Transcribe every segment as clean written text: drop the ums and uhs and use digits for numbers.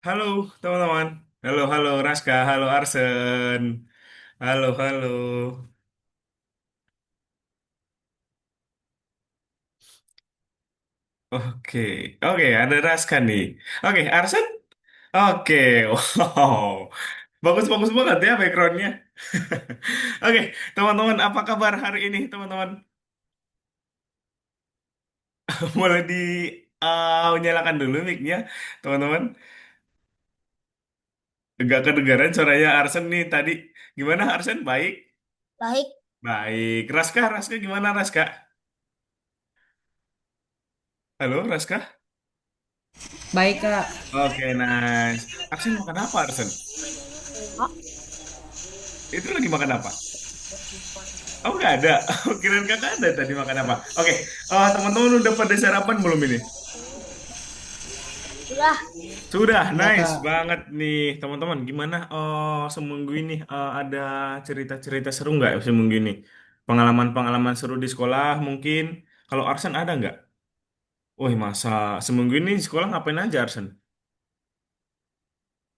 Halo teman-teman. Halo, halo Raska, halo Arsen. Halo, halo. Oke, oke, ada Raska nih. Oke, Arsen. Oke, wow. Bagus-bagus banget ya backgroundnya. Oke, teman-teman, apa kabar hari ini, teman-teman? Boleh nyalakan dulu mic-nya, teman-teman. Enggak kedengaran suaranya Arsen nih tadi. Gimana Arsen? Baik? Baik, Baik. Raska, Raska gimana Raska? Halo, Raska? Baik, Kak. Oke, nice. Arsen makan apa, Arsen? Kak. Itu lagi makan apa? Oh, nggak ada. Oh, kirain kakak ada tadi makan apa. Oke, teman-teman udah pada sarapan belum ini? Sudah. Sudah, Udah, nice Kak. banget nih, teman-teman. Gimana seminggu ini ada cerita-cerita seru nggak seminggu ini? Pengalaman-pengalaman seru di sekolah mungkin. Kalau Arsen ada nggak? Wih, masa seminggu ini di sekolah ngapain aja, Arsen?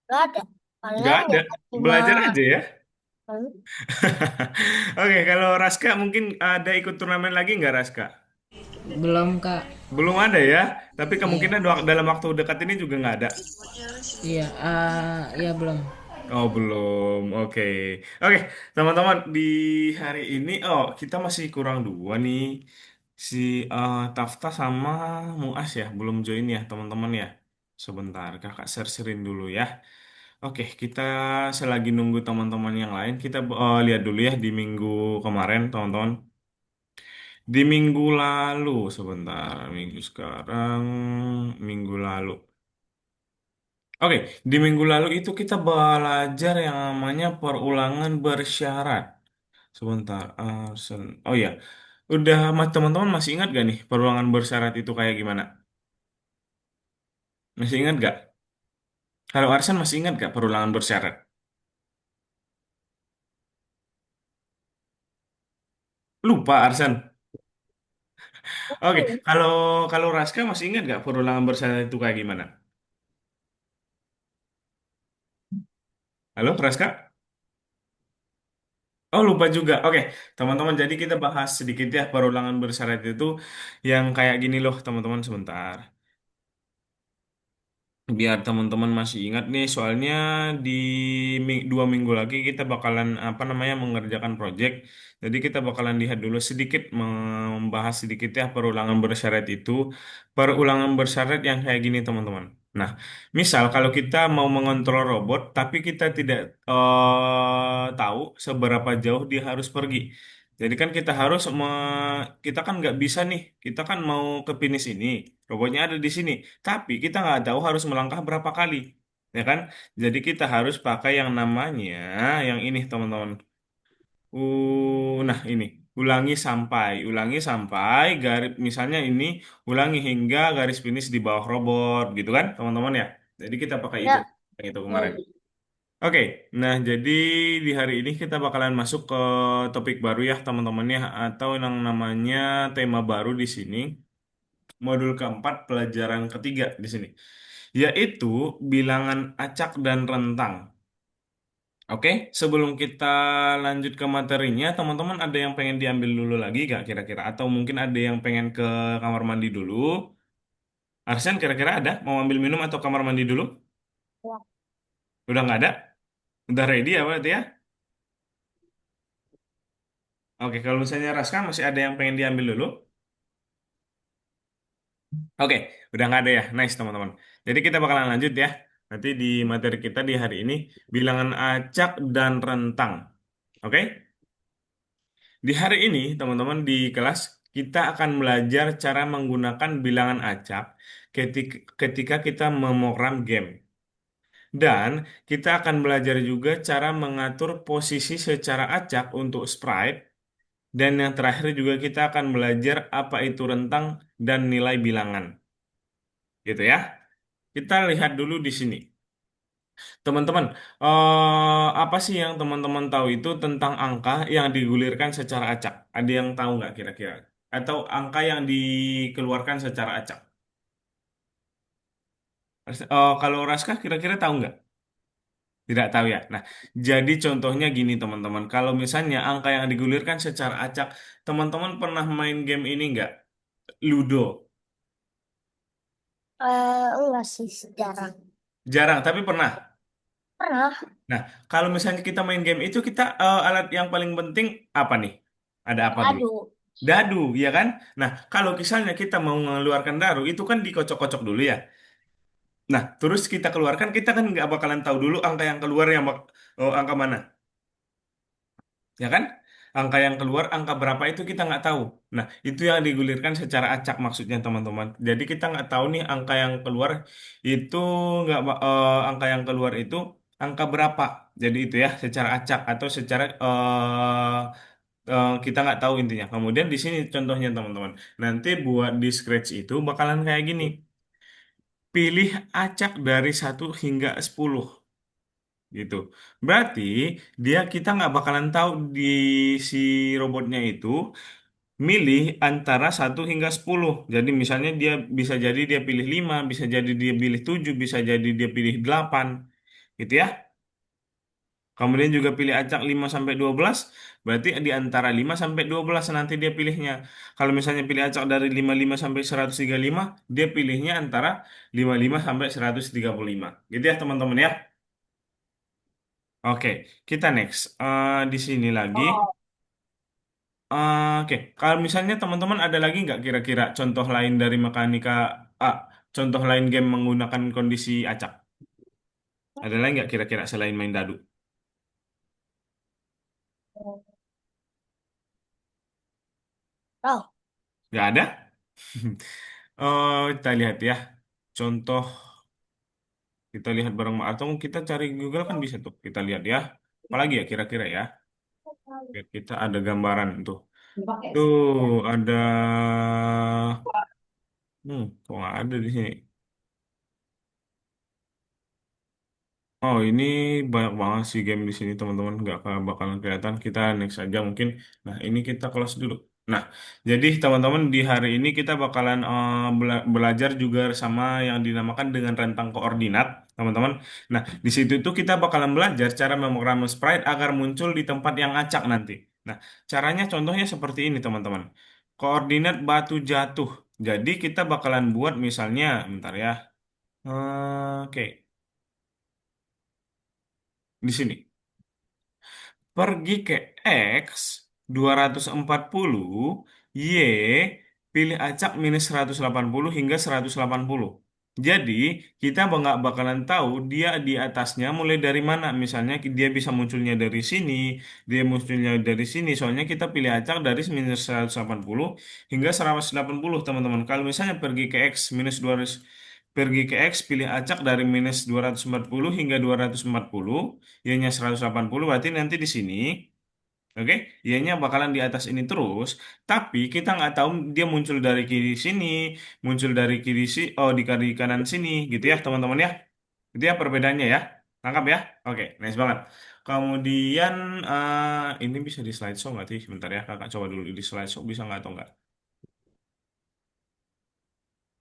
Gak ada. Nggak Paling ada. ya cuma Belajar aja ya. hmm, Oke, kalau Raska mungkin ada ikut turnamen lagi nggak, Raska? Belum, Kak. Belum ada ya, tapi Iya. kemungkinan dalam waktu dekat ini juga nggak ada. Iya, iya belum. Oh, belum. Oke. Oke, teman-teman, di hari ini, kita masih kurang dua nih. Si Tafta sama Muas ya, belum join ya, teman-teman ya. Sebentar, kakak share-sharein dulu ya. Oke, kita selagi nunggu teman-teman yang lain, kita lihat dulu ya di minggu kemarin, teman-teman. Di minggu lalu, sebentar, minggu sekarang, minggu lalu. Oke, di minggu lalu itu kita belajar yang namanya perulangan bersyarat. Sebentar, oh ya, udah teman-teman masih ingat gak nih perulangan bersyarat itu kayak gimana? Masih ingat gak? Kalau Arsan masih ingat gak perulangan bersyarat? Lupa Arsan. Oke, kalau kalau Raska masih ingat gak perulangan bersyarat itu kayak gimana? Halo, Raska? Oh, lupa juga. Oke, teman-teman, jadi kita bahas sedikit ya perulangan bersyarat itu yang kayak gini loh, teman-teman, sebentar. Biar teman-teman masih ingat nih, soalnya di 2 minggu lagi kita bakalan apa namanya mengerjakan project. Jadi kita bakalan lihat dulu sedikit membahas sedikit ya perulangan bersyarat itu. Perulangan bersyarat yang kayak gini teman-teman. Nah, misal kalau kita mau mengontrol robot, tapi kita tidak tahu seberapa jauh dia harus pergi. Jadi kan kita kan nggak bisa nih, kita kan mau ke finish ini, robotnya ada di sini. Tapi kita nggak tahu harus melangkah berapa kali, ya kan? Jadi kita harus pakai yang namanya, yang ini teman-teman. Nah ini, ulangi sampai garis, misalnya ini, ulangi hingga garis finish di bawah robot, gitu kan, teman-teman ya. Jadi kita pakai itu, ya. yang itu kemarin. Hmm. Oke, nah jadi di hari ini kita bakalan masuk ke topik baru ya teman-teman ya, atau yang namanya tema baru di sini, modul keempat pelajaran ketiga di sini, yaitu bilangan acak dan rentang. Oke, sebelum kita lanjut ke materinya, teman-teman ada yang pengen diambil dulu lagi gak kira-kira? Atau mungkin ada yang pengen ke kamar mandi dulu? Arsen kira-kira ada? Mau ambil minum atau kamar mandi dulu? Ya. Udah nggak ada? Udah ready ya berarti ya? Oke, kalau misalnya Raska masih ada yang pengen diambil dulu? Oke, udah nggak ada ya. Nice, teman-teman. Jadi kita bakalan lanjut ya. Nanti di materi kita di hari ini, bilangan acak dan rentang. Oke? Di hari ini, teman-teman, di kelas, kita akan belajar cara menggunakan bilangan acak ketika kita memogram game. Dan kita akan belajar juga cara mengatur posisi secara acak untuk sprite. Dan yang terakhir juga kita akan belajar apa itu rentang dan nilai bilangan. Gitu ya. Kita lihat dulu di sini. Teman-teman, apa sih yang teman-teman tahu itu tentang angka yang digulirkan secara acak? Ada yang tahu nggak kira-kira? Atau angka yang dikeluarkan secara acak? Kalau Raska kira-kira tahu nggak? Tidak tahu ya. Nah, jadi contohnya gini teman-teman. Kalau misalnya angka yang digulirkan secara acak, teman-teman pernah main game ini nggak? Ludo. Enggak sih, jarang. Jarang, tapi pernah. Pernah. Nah, kalau misalnya kita main game itu, kita alat yang paling penting apa nih? Ada apa dulu? Aduh. Dadu, ya kan? Nah, kalau misalnya kita mau mengeluarkan dadu, itu kan dikocok-kocok dulu ya. Nah, terus kita keluarkan, kita kan nggak bakalan tahu dulu angka yang keluar angka mana. Ya kan? Angka yang keluar, angka berapa itu kita nggak tahu. Nah, itu yang digulirkan secara acak maksudnya teman-teman. Jadi kita nggak tahu nih angka yang keluar itu nggak angka yang keluar itu angka berapa. Jadi itu ya secara acak atau secara kita nggak tahu intinya. Kemudian di sini contohnya teman-teman. Nanti buat di Scratch itu bakalan kayak gini. Pilih acak dari 1 hingga 10 gitu. Berarti kita nggak bakalan tahu di si robotnya itu milih antara 1 hingga 10. Jadi misalnya dia bisa jadi dia pilih 5, bisa jadi dia pilih 7, bisa jadi dia pilih 8, gitu ya. Kemudian juga pilih acak 5 sampai 12, berarti di antara 5 sampai 12 nanti dia pilihnya. Kalau misalnya pilih acak dari 55 sampai 135, dia pilihnya antara 55 sampai 135. Gitu ya teman-teman ya. Oke, kita next. Di sini lagi. Oke, kalau misalnya teman-teman ada lagi nggak kira-kira contoh lain dari mekanika, ah, contoh lain game menggunakan kondisi acak? Ada lain nggak kira-kira selain main dadu? Oh, Nggak ada? Kita lihat ya. Contoh, kita lihat bareng atau kita cari Google kan bisa tuh. Kita lihat ya. Apalagi ya kira-kira ya. Biar kita ada gambaran tuh. Tuh ada, kok nggak ada di sini? Oh, ini banyak banget sih game di sini teman-teman, nggak bakalan kelihatan. Kita next aja mungkin. Nah, ini kita close dulu. Nah, jadi teman-teman di hari ini kita bakalan belajar juga sama yang dinamakan dengan rentang koordinat, teman-teman. Nah, di situ itu kita bakalan belajar cara memprogram sprite agar muncul di tempat yang acak nanti. Nah, caranya contohnya seperti ini, teman-teman. Koordinat batu jatuh. Jadi kita bakalan buat misalnya, bentar ya. Oke, di sini. Pergi ke X 240 Y, pilih acak minus 180 hingga 180. Jadi, kita nggak bakalan tahu dia di atasnya mulai dari mana. Misalnya, dia bisa munculnya dari sini, dia munculnya dari sini. Soalnya kita pilih acak dari minus 180 hingga 180, teman-teman. Kalau misalnya pergi ke X minus 200, pergi ke X, pilih acak dari minus 240 hingga 240, Y-nya 180, berarti nanti di sini, oke, Y-nya bakalan di atas ini terus, tapi kita nggak tahu dia muncul dari kiri sini, muncul dari oh di kiri kanan sini, gitu ya teman-teman ya. Itu ya perbedaannya ya. Tangkap ya? Oke, nice banget. Kemudian ini bisa di slideshow nggak sih? Sebentar ya, kakak coba dulu di slideshow bisa nggak atau nggak?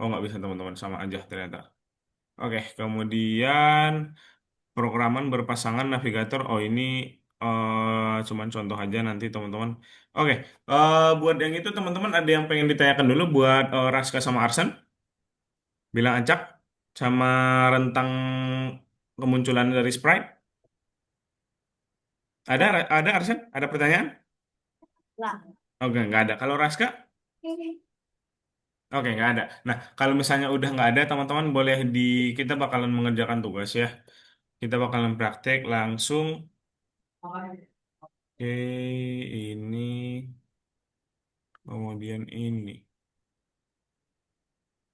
Oh nggak bisa teman-teman, sama aja ternyata. Oke, kemudian programan berpasangan navigator. Oh ini cuman contoh aja nanti teman-teman. Oke, buat yang itu teman-teman ada yang pengen ditanyakan dulu buat Raska sama Arsen, bilang acak sama rentang kemunculan dari sprite. Ada Arsen? Ada pertanyaan? enggak. Oke, nggak ada. Kalau Raska? Oke, nggak ada. Nah, kalau misalnya udah nggak ada, teman-teman boleh kita bakalan mengerjakan tugas ya. Kita bakalan praktek langsung. Oke, ini. Kemudian ini.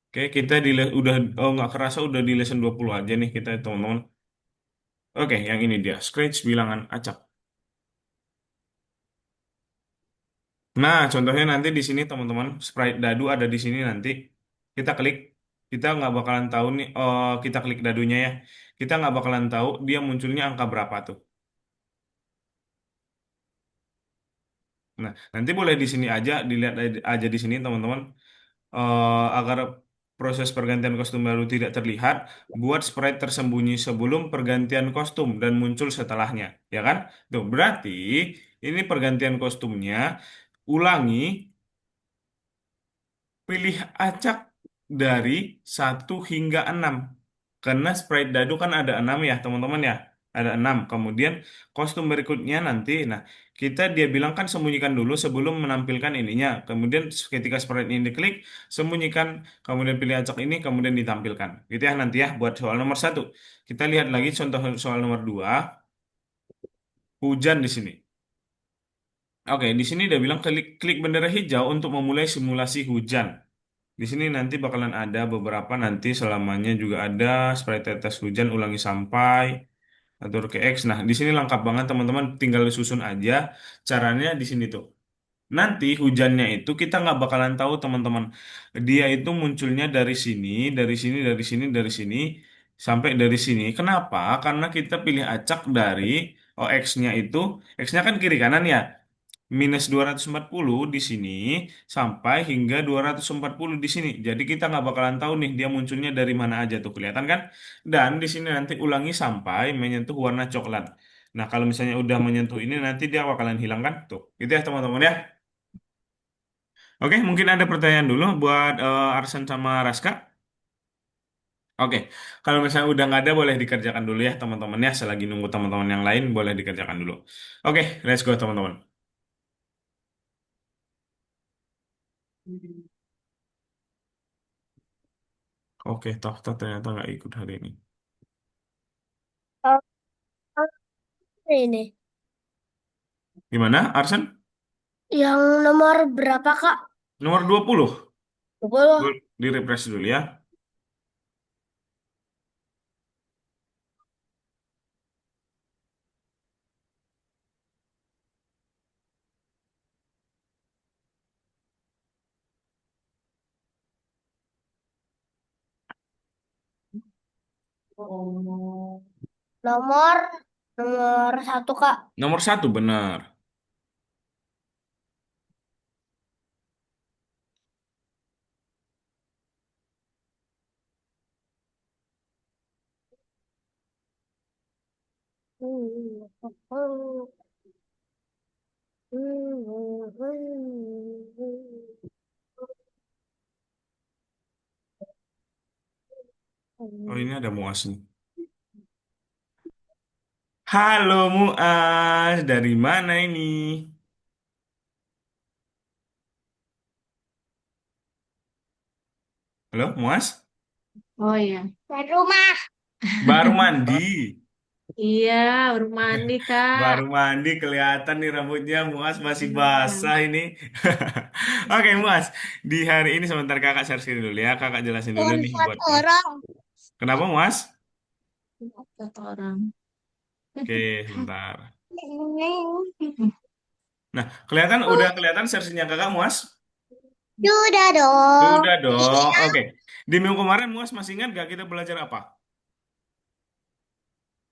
Oke, kita udah oh nggak kerasa udah di lesson 20 aja nih kita teman-teman. Oke, yang ini dia, Scratch bilangan acak. Nah, contohnya nanti di sini teman-teman, sprite dadu ada di sini nanti. Kita klik, kita nggak bakalan tahu nih, kita klik dadunya ya. Kita nggak bakalan tahu dia munculnya angka berapa tuh. Nah, nanti boleh di sini aja, dilihat aja di sini teman-teman. Agar proses pergantian kostum baru tidak terlihat, buat sprite tersembunyi sebelum pergantian kostum dan muncul setelahnya, ya kan? Tuh, berarti ini pergantian kostumnya, ulangi, pilih acak dari 1 hingga 6. Karena sprite dadu kan ada 6 ya, teman-teman ya. Ada 6. Kemudian kostum berikutnya nanti, nah dia bilang kan sembunyikan dulu sebelum menampilkan ininya. Kemudian ketika sprite ini diklik, sembunyikan, kemudian pilih acak ini, kemudian ditampilkan. Gitu ya nanti ya buat soal nomor 1. Kita lihat lagi contoh soal nomor 2, hujan di sini. Oke, di sini dia bilang klik bendera hijau untuk memulai simulasi hujan. Di sini nanti bakalan ada beberapa nanti selamanya juga ada sprite tetes hujan ulangi sampai atur ke X. Nah, di sini lengkap banget teman-teman, tinggal susun aja caranya di sini tuh. Nanti hujannya itu kita nggak bakalan tahu teman-teman. Dia itu munculnya dari sini, dari sini, dari sini, dari sini sampai dari sini. Kenapa? Karena kita pilih acak dari X-nya itu, X-nya kan kiri kanan ya, -240 di sini sampai hingga 240 di sini. Jadi kita nggak bakalan tahu nih dia munculnya dari mana aja tuh, kelihatan kan? Dan di sini nanti ulangi sampai menyentuh warna coklat. Nah, kalau misalnya udah menyentuh ini nanti dia bakalan hilang kan? Tuh, gitu ya teman-teman ya. Oke, mungkin ada pertanyaan dulu buat Arsen sama Raska. Oke, kalau misalnya udah nggak ada boleh dikerjakan dulu ya teman-teman ya. Selagi nunggu teman-teman yang lain boleh dikerjakan dulu. Oke, let's go teman-teman. Oke, toh ternyata nggak ikut hari ini. Oh, ini. Gimana, Arsen? Yang nomor berapa, Kak? Nomor 20. 20. Di refresh dulu ya. Nomor nomor 1, Kak. Nomor 1 benar. Oh, ini ada Muas nih. Halo Muas, dari mana ini? Halo Muas? Oh iya. Dari rumah. Baru mandi. Iya, baru mandi, Kak. Baru mandi kelihatan nih rambutnya Muas masih Iya. basah ini. Oke Muas, di hari ini sebentar kakak share screen dulu ya. Kakak jelasin dulu Cuma nih buat 4 Muas. orang. Kenapa Muas? Satu orang. Oke, sebentar. Nah, udah kelihatan versinya kakak Muas? Sudah dong. Sudah Ini dong. Oke. Di minggu kemarin Muas masih ingat gak kita belajar apa?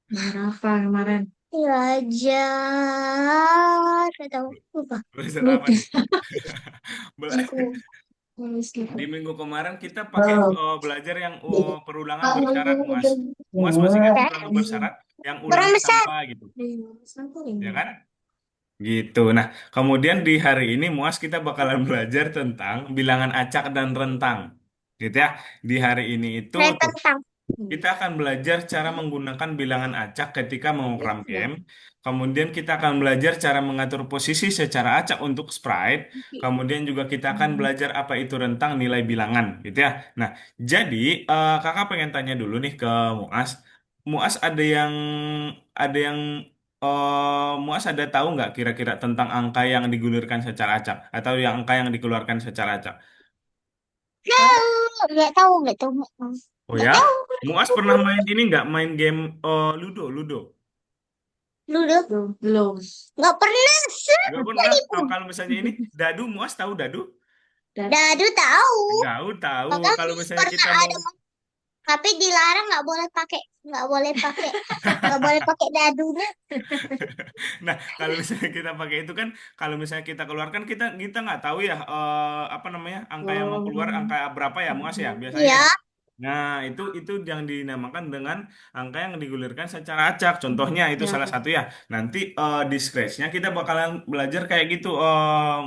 Berapa kemarin? belajar. Gak tahu. Lupa. Belajar apa Lupa. nih? Bela- Aku. Di minggu kemarin kita pakai belajar yang perulangan bersyarat, Muas. Muas masih ingat perulangan bersyarat yang Orang ulangi besar. tanpa gitu, ya kan? Gitu. Nah, kemudian di hari ini Muas kita bakalan belajar tentang bilangan acak dan rentang. Gitu ya. Di hari ini itu Saya tuh tentang. kita akan belajar cara menggunakan bilangan acak ketika memprogram game. Kemudian kita akan belajar cara mengatur posisi secara acak untuk sprite. Kemudian juga kita akan belajar apa itu rentang nilai bilangan, gitu ya. Nah, jadi kakak pengen tanya dulu nih ke Muas. Muas ada yang Muas ada tahu nggak kira-kira tentang angka yang digulirkan secara acak atau yang angka yang dikeluarkan secara acak? Tahu. Nggak tahu. Nggak tahu. Oh Nggak ya, tahu. Muas pernah main ini nggak main game Ludo, Ludo? Dulu. Belum. Nggak pernah. Nggak pernah. Sekalipun. Kalau misalnya ini dadu, Muas tahu dadu? Dadu tahu. Tahu tahu. Makanya Kalau misalnya pernah kita mau ada. Tapi dilarang nggak boleh pakai nggak boleh pakai, nggak boleh pakai dadunya. Nah, kalau misalnya kita pakai itu kan, kalau misalnya kita keluarkan, kita kita nggak tahu ya, apa namanya, angka yang mau keluar Oh. angka berapa ya, Muas ya, biasanya Iya. ya. Nah, itu yang dinamakan dengan angka yang digulirkan secara acak. Contohnya itu Ya. salah satu ya. Nanti di scratch-nya kita bakalan belajar kayak gitu,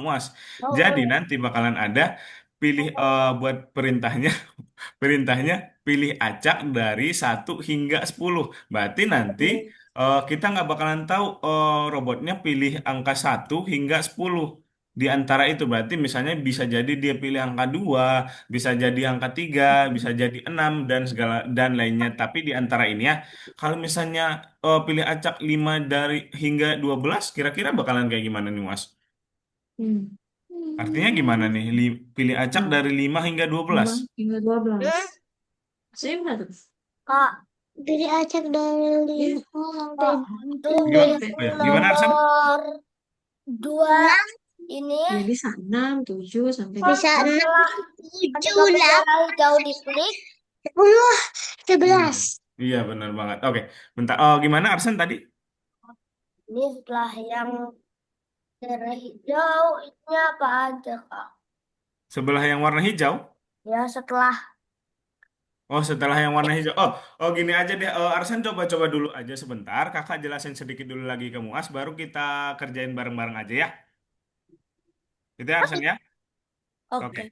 Muas. Jadi Oh. nanti bakalan ada pilih buat perintahnya. Perintahnya pilih acak dari 1 hingga 10. Berarti nanti kita nggak bakalan tahu robotnya pilih angka 1 hingga 10. Di antara itu berarti misalnya bisa jadi dia pilih angka 2, bisa jadi angka 3, bisa jadi 6 dan segala dan lainnya. Tapi di antara ini ya, kalau misalnya pilih acak 5 dari hingga 12, kira-kira bakalan kayak gimana nih, Mas? Hmm. Artinya gimana nih? Pilih acak Nah, dari 5 hingga 12. 5 hingga 12. Hmm, Sini tuh. Kak, pilih acak dari 5 sampai Itu Gimana? tujuh. Oh ya, gimana Arsan? Nomor 2 ini ya bisa 6, 7 sampai bisa 12. 6, 7 lah. Jauh diklik. 10, Hmm. 11. Iya benar banget. Oke, bentar. Oh, gimana Arsan tadi? Ini setelah yang merah hijau, ini apa aja, Kak? Sebelah yang warna hijau? Ya, setelah. Oh, setelah yang warna hijau. Oh, oh gini aja deh. Arsan coba-coba dulu aja sebentar. Kakak jelasin sedikit dulu lagi ke Muas, baru kita kerjain bareng-bareng aja ya. Itu ya Arsan ya. Oke, Oke.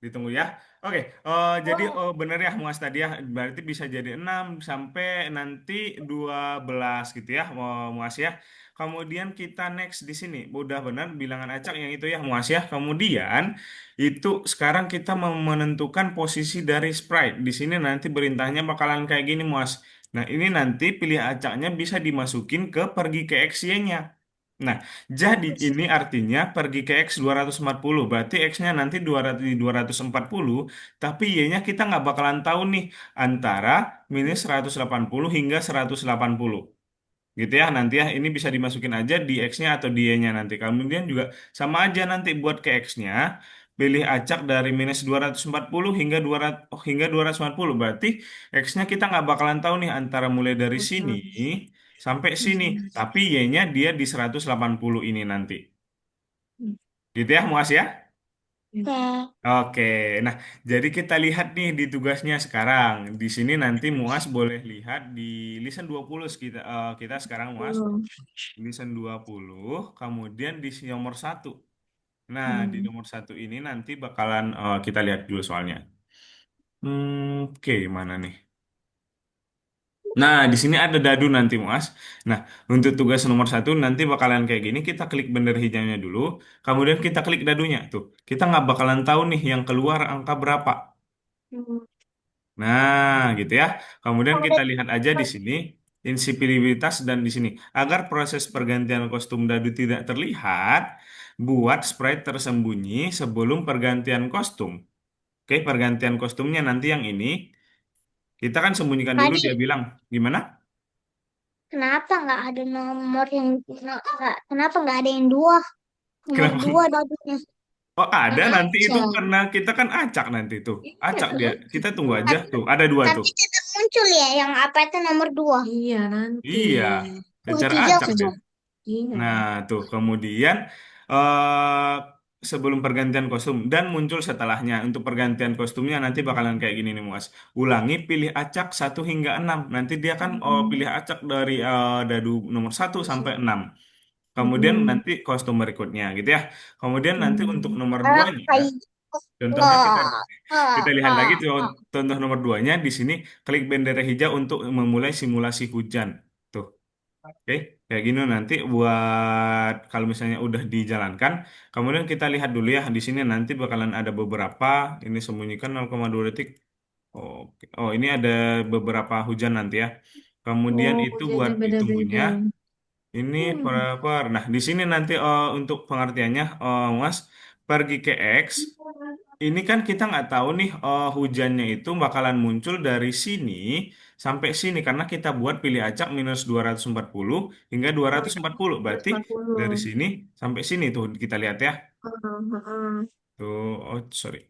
ditunggu ya. Oke, jadi bener ya Muas tadi ya, berarti bisa jadi 6 sampai nanti 12 gitu ya, Muas ya. Kemudian kita next di sini, udah benar bilangan acak yang itu ya Muas ya. Kemudian itu sekarang kita mau menentukan posisi dari sprite. Di sini nanti perintahnya bakalan kayak gini Muas. Nah, ini nanti pilih acaknya bisa dimasukin ke pergi ke XY-nya. Nah, jadi ini artinya pergi ke X 240, berarti X-nya nanti 200, di 240, tapi Y-nya kita nggak bakalan tahu nih antara minus 180 hingga 180. Gitu ya, nanti ya ini bisa dimasukin aja di X-nya atau di Y-nya nanti. Kemudian juga sama aja nanti buat ke X-nya, pilih acak dari minus 240 hingga 200, hingga 240. Berarti X-nya kita nggak bakalan tahu nih antara mulai dari sini sampai sini. Tapi Y-nya dia di 180 ini nanti. Gitu ya, Muas ya? Oke. Oke, nah jadi kita lihat nih di tugasnya sekarang. Di sini nanti Muas boleh lihat di listen 20 kita, kita sekarang Muas. Listen 20, kemudian di nomor 1. Nah, di nomor 1 ini nanti bakalan kita lihat dulu soalnya. Oke, mana nih? Nah, di sini ada dadu nanti, Mas. Nah, untuk tugas nomor 1 nanti bakalan kayak gini. Kita klik bendera hijaunya dulu, kemudian kita klik dadunya. Tuh, kita nggak bakalan tahu nih yang keluar angka berapa. Nah, gitu ya. Kemudian kita lihat aja di sini insipidabilitas dan di sini agar proses pergantian kostum dadu tidak terlihat, buat sprite tersembunyi sebelum pergantian kostum. Oke, pergantian kostumnya nanti yang ini kita kan sembunyikan dulu Tadi dia bilang gimana? kenapa nggak ada nomor yang nggak? Kenapa nggak ada yang dua? Nomor Kenapa? 2 dadunya. Oh, ada nanti itu Aja. karena kita kan acak nanti tuh. Iya, Acak dia. Kita tunggu aja Tapi, tuh. Ada dua tuh. tapi tetap muncul ya yang apa itu nomor 2. iya nanti. Iya, Oh, secara itu acak jelas. dia. Iya. Nah, tuh kemudian eh sebelum pergantian kostum dan muncul setelahnya. Untuk pergantian kostumnya nanti bakalan kayak gini nih, Mas. Ulangi pilih acak 1 hingga 6. Nanti dia kan pilih acak dari dadu nomor 1 sampai 6. Kemudian nanti kostum berikutnya gitu ya. Kemudian nanti untuk nomor Ah, duanya, kayak contohnya kita wah, kita wah, lihat lagi wah, tuh, wah. contoh nomor duanya di sini klik bendera hijau untuk memulai simulasi hujan. Tuh. Oke, kayak gini nanti buat kalau misalnya udah dijalankan, kemudian kita lihat dulu ya di sini nanti bakalan ada beberapa ini sembunyikan 0,2 detik. Oke. Oh, ini ada beberapa hujan nanti ya. Kemudian Oh, itu hujannya buat beda-beda. ditunggunya ini per. Nah, di sini nanti untuk pengertiannya Mas pergi ke X. Ini kan kita nggak tahu nih hujannya itu bakalan muncul dari sini sampai sini karena kita buat pilih acak minus 240 hingga 240. Berarti dari 140. sini sampai sini tuh kita lihat ya. Heeh, heeh. Tuh, oh sorry.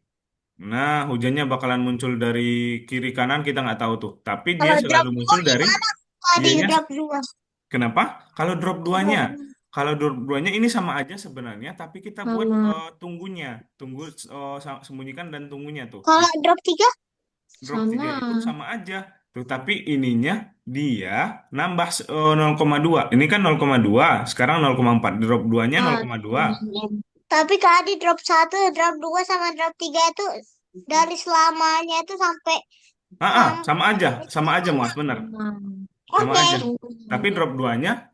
Nah, hujannya bakalan muncul dari kiri kanan kita nggak tahu tuh. Tapi dia Kalau selalu drop muncul 2 dari gimana? Kalau di dianya. drop 2. Kenapa? Kalau drop duanya, Drop. kalau drop duanya ini sama aja sebenarnya, tapi kita buat Sama, tunggunya, tunggu sembunyikan dan tunggunya tuh. Kalau drop 3? Drop 3 sama. itu sama aja. Tuh, tapi ininya dia nambah 0,2. Ini kan 0,2, sekarang 0,4. Drop 2-nya Ah, 0,2. Tapi kalau di drop 1, drop 2 sama drop 3 itu dari selamanya itu sampai sampai Sama aja, Mas, bener. sama. Sama Oke. aja. Tapi Tunggu. drop 2-nya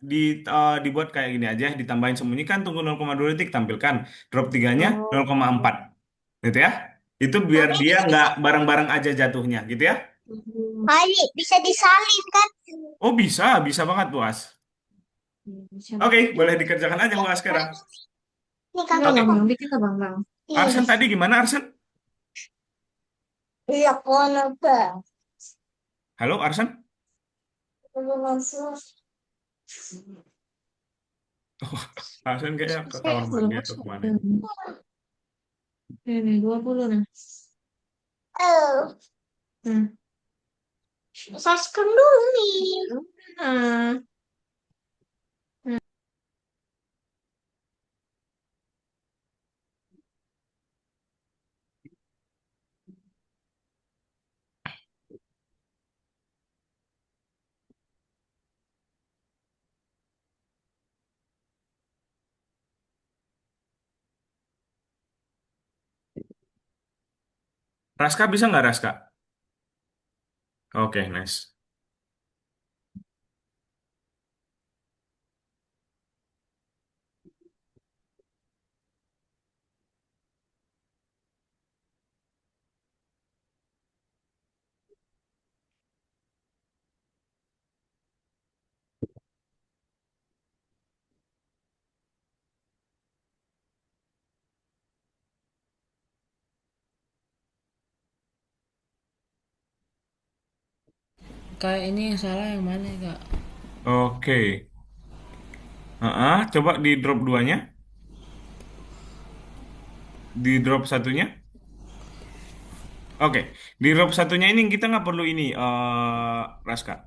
dibuat kayak gini aja, ditambahin sembunyikan, tunggu 0,2 detik, tampilkan. Drop 3-nya Oh, 0,4. Gitu ya. Itu biar Tapi dia bisa nggak bareng-bareng aja jatuhnya, gitu ya. tunggu. kali bisa disalin kan? Oh, bisa, bisa banget, Buas. Siapa? Oke, boleh dikerjakan aja, Buas, sekarang. Ini Enggak, kakak. Bang, Oke. Bang. Bikin lah, Bang, Bang. Arsen Ih, tadi gimana, Arsen? iya kono Bang. Halo, Arsen? Arsen kayaknya ke Eh, kamar belum mandi atau masuk. kemana. Ini 20 nah. Oh, Nah, subscribe dulu nih. nah. Raska bisa nggak, Raska? Oke, nice. Kak ini yang salah yang mana kak? Oke. Coba di drop duanya, di drop satunya. Oke, di drop satunya ini kita nggak perlu ini, Raska.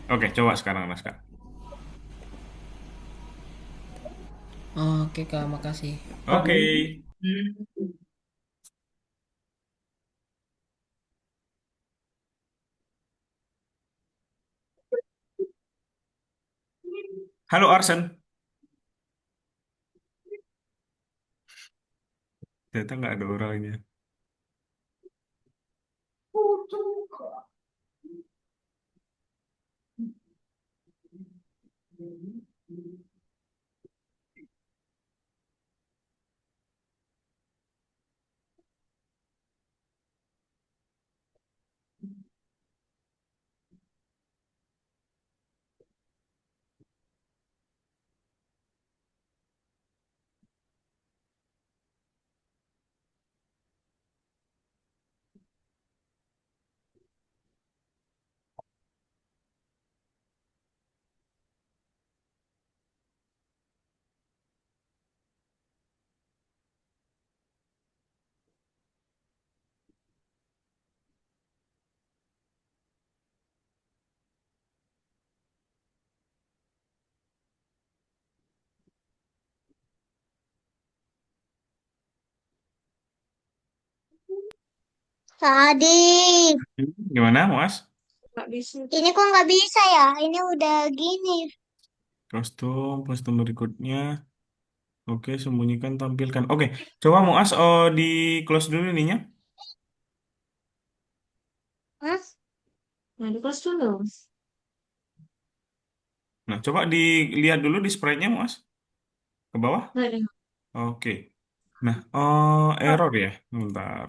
Oke, coba sekarang, Raska. Oh, oke kak, makasih. Oke. Halo, Arsen. Ternyata nggak ada orangnya. Tadi. Gimana, Mas? Nggak bisa. Ini kok nggak bisa ya? Ini udah gini. Kostum berikutnya. Oke, sembunyikan, tampilkan. Oke, coba Muas, di close dulu ininya. Hah? Nah, di kelas dulu. Nah, coba dilihat dulu di sprite-nya, Muas. Ke bawah. Nah, ini. Oke. Nah, error ya. Bentar.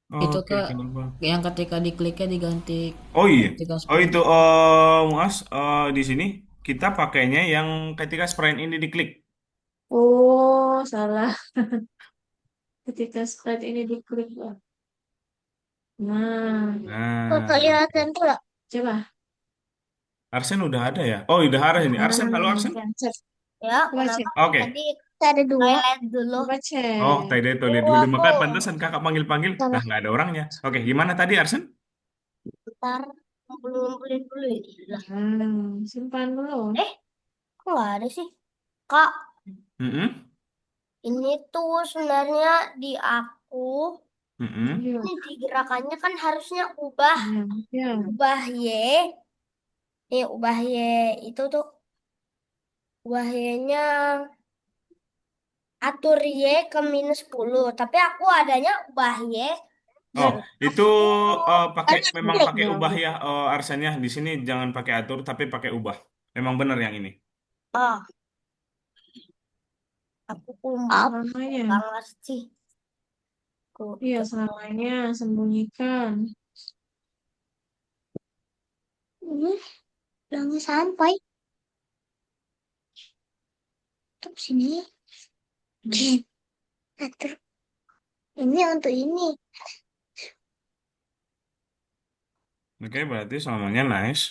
Oh, Itu Oke, kak, kenapa? yang ketika dikliknya diganti Oh iya. ketika Oh sprint. itu, Muas, di sini kita pakainya yang ketika sprite ini diklik. Oh, salah. Ketika slide ini diklik. Nah, kok Nah, kelihatan oke. tuh lah. coba. Arsen udah ada ya? Oh, udah ada ini. Arsen, halo Arsen. Cek. Ya, Coba cek. kenapa? Oke. Tadi kita ada dua. Toilet dulu. Coba Oh, cek. tadi tulis Oh, dulu. aku Maka pantesan kakak panggil-panggil. Lah, salah. nggak ada orangnya. Oke, gimana tadi Arsen? Bentar, ngumpulin dulu ya. Simpan dulu. Kok nggak ada sih? Kak, Mm-mm. ini tuh sebenarnya di aku, Mm-mm. Iya. ini digerakannya kan harusnya ubah Ya. ubah Y. Ubah Y itu tuh ubah Y-nya atur Y ke -10. Tapi aku adanya ubah Y Oh, dan itu memang klik. pakai ubah ya Arsennya. Di sini jangan pakai atur, tapi pakai ubah. Memang benar yang ini. Ah, aku Selamanya. nggak ngerti. Iya, selamanya sembunyikan. Udah nggak sampai. Tuh sini. Atur. Ini untuk ini. Oke, berarti selamanya nice.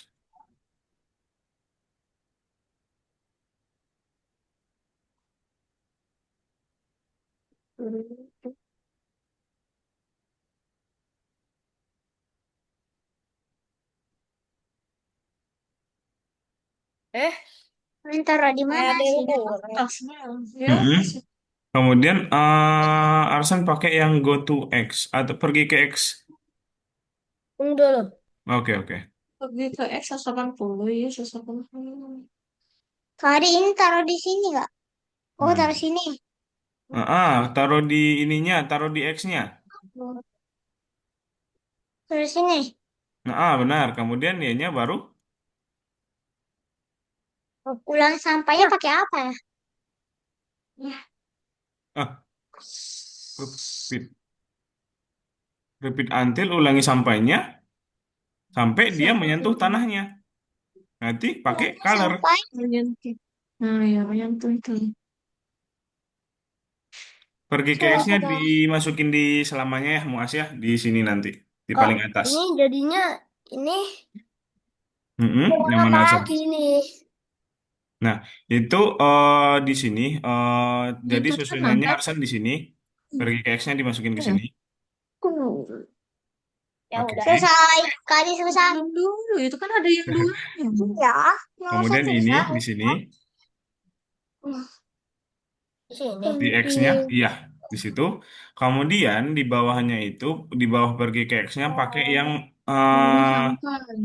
Taruh di mana Ada sih? yang tasnya. Ya, Mm-mm. masih. Kemudian Arsen pakai yang go to X atau pergi ke X. Tunggu dulu. Oke, oke. Pergi ke X 180 ya, 180. Kali ini taruh di sini nggak? Oh, taruh Hmm. sini. Taruh di ininya, taruh di X-nya. Taruh sini. Benar. Kemudian Y-nya baru Ulang sampainya pakai apa ya? ah repeat. Repeat until ulangi sampainya sampai dia menyentuh tanahnya. Nanti pakai color. Sampai. Menyentuh. Nah, ya, menyentuh itu. Pergi ke X-nya dimasukin di selamanya ya, Muas ya, di sini nanti, di Oh, paling atas. ini jadinya ini Yang kurang mana Arsen? lagi nih. Nah, itu di sini jadi Menyentuh susunannya tanah, Arsen di sini. Pergi ke X-nya dimasukin ke kan? sini. Ya Oke. udah. Selesai. Kali selesai. Belum dulu, itu kan ada yang dua. Ya, nggak usah Kemudian ini susah. di sini Di sini. di X-nya, iya di situ. Kemudian di bawahnya itu di bawah pergi ke X-nya pakai yang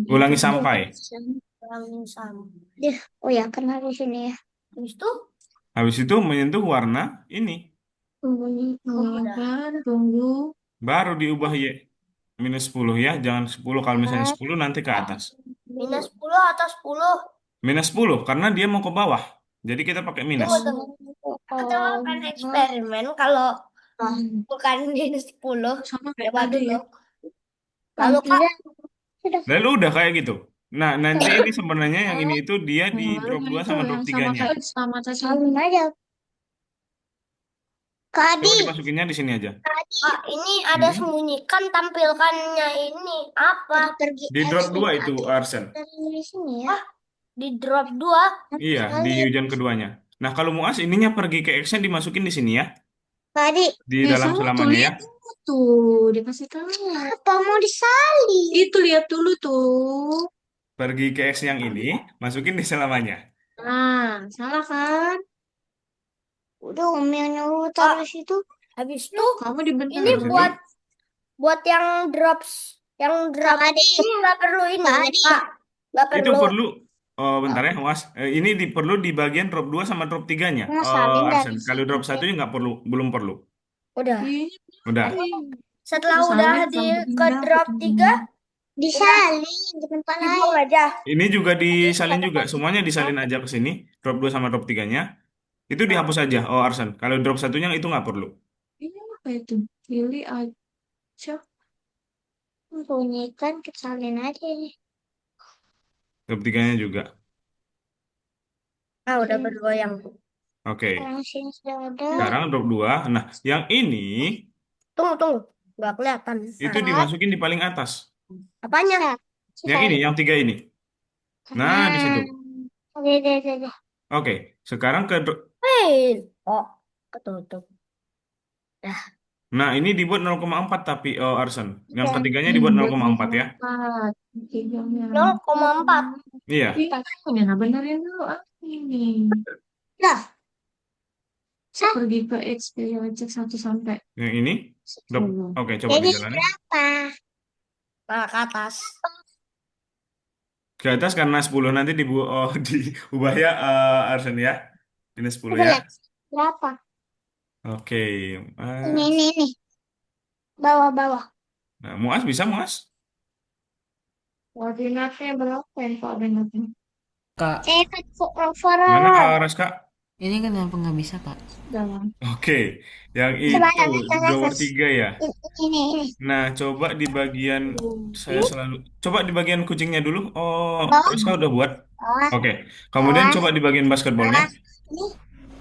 ulangi sampai. Kurang sama. Oh ya, kena di sini ya. Habis itu Habis itu menyentuh warna ini, Kan, tunggu. baru diubah Y -10 ya. Jangan 10. Kalau misalnya 10 nanti ke atas. -10 atau 10. -10 karena dia mau ke bawah. Jadi kita pakai minus. Tunggu. Kita akan eksperimen kalau bukan -10. Sama kayak Coba tadi ya. dulu. Lalu Kak, Lalu udah kayak gitu. Nah, nanti ini sebenarnya yang ini itu dia di Yang lalu drop kan 2 itu sama drop yang sama 3-nya. kayak sama tadi. salin aja. Kak Coba Adi, dimasukinnya di sini aja. Kak, ini ada Hmm. sembunyikan tampilkannya ini apa? Di drop 2 itu Arsen. Dari sini ya. Di drop 2. Iya, di hujan keduanya. Nah, kalau Muas ininya pergi ke X-nya dimasukin di sini ya. Kak Adi, Di Ya dalam sama tuh, selamanya ya. lihat dulu tuh. Dikasih tahu. apa mau disalin? Itu lihat dulu tuh. Pergi ke X yang ini, masukin di selamanya. Nah, salah kan? Udah Om yang nyuruh taruh di situ. Habis itu Kamu dibenerin. ini Habis itu, buat yang drop ini nggak perlu ini Kak. Nggak itu perlu. perlu bentar ya, Muas. Ini perlu di bagian drop 2 sama drop 3-nya. Mau salin dari Arsen. Kalau drop 1-nya nggak perlu, belum perlu. Udah. Iya. Udah. Setelah Disalin udah kalau ke pindah, drop gitu. 3 disalin di tempat lain aja. Ini juga disalin juga. Semuanya disalin aja ke sini. Drop 2 sama drop 3-nya. Itu dihapus aja, Arsen. Kalau drop 1-nya itu nggak perlu. Ini apa itu? Pilih aja. Bunyikan kesalin aja ini. Drop 3-nya juga. Udah bergoyang. Oke. Sekarang sini sudah ada. Sekarang drop 2. Nah, yang ini Tunggu. Nggak kelihatan. itu dimasukin di paling atas. Apanya? Yang ini, yang 3 ini. Nah, di situ. Oke, oke, oke, oke. Oke, sekarang ke... Oh, ketutup. Dah. Nah, ini dibuat 0,4 tapi Arson. Yang Dan ketiganya dibuat Buat 0,4 ya. 0,4. Tiganya. 0,4. Iya. Iya, nah benerin dulu ini. Lah, Pergi ke XP cek 1 sampai Yang ini. Dap- 10. Oke, coba jadi dijalani. berapa? Nah, ke atas. Ke atas karena 10 nanti diubah ya Arson ya. Ini 10 Coba ya. lihat. Berapa? Oke. Ini, Mas. ini. Bawah-bawah. Nah, Muas bisa Muas? Koordinatnya berapa ya koordinatnya? Kak, Saya kan Mana fotografer. Raska? ini kenapa nggak bisa, Kak? Dalam. Oke, yang Coba itu lihat ke nomor atas. 3 ya. Ini. Nah, coba di bagian saya Ini. selalu coba di bagian kucingnya dulu. Oh, Bawah, Raska udah buat. bawah, Oke, kemudian bawah, coba di bagian basketballnya. bawah. Ini.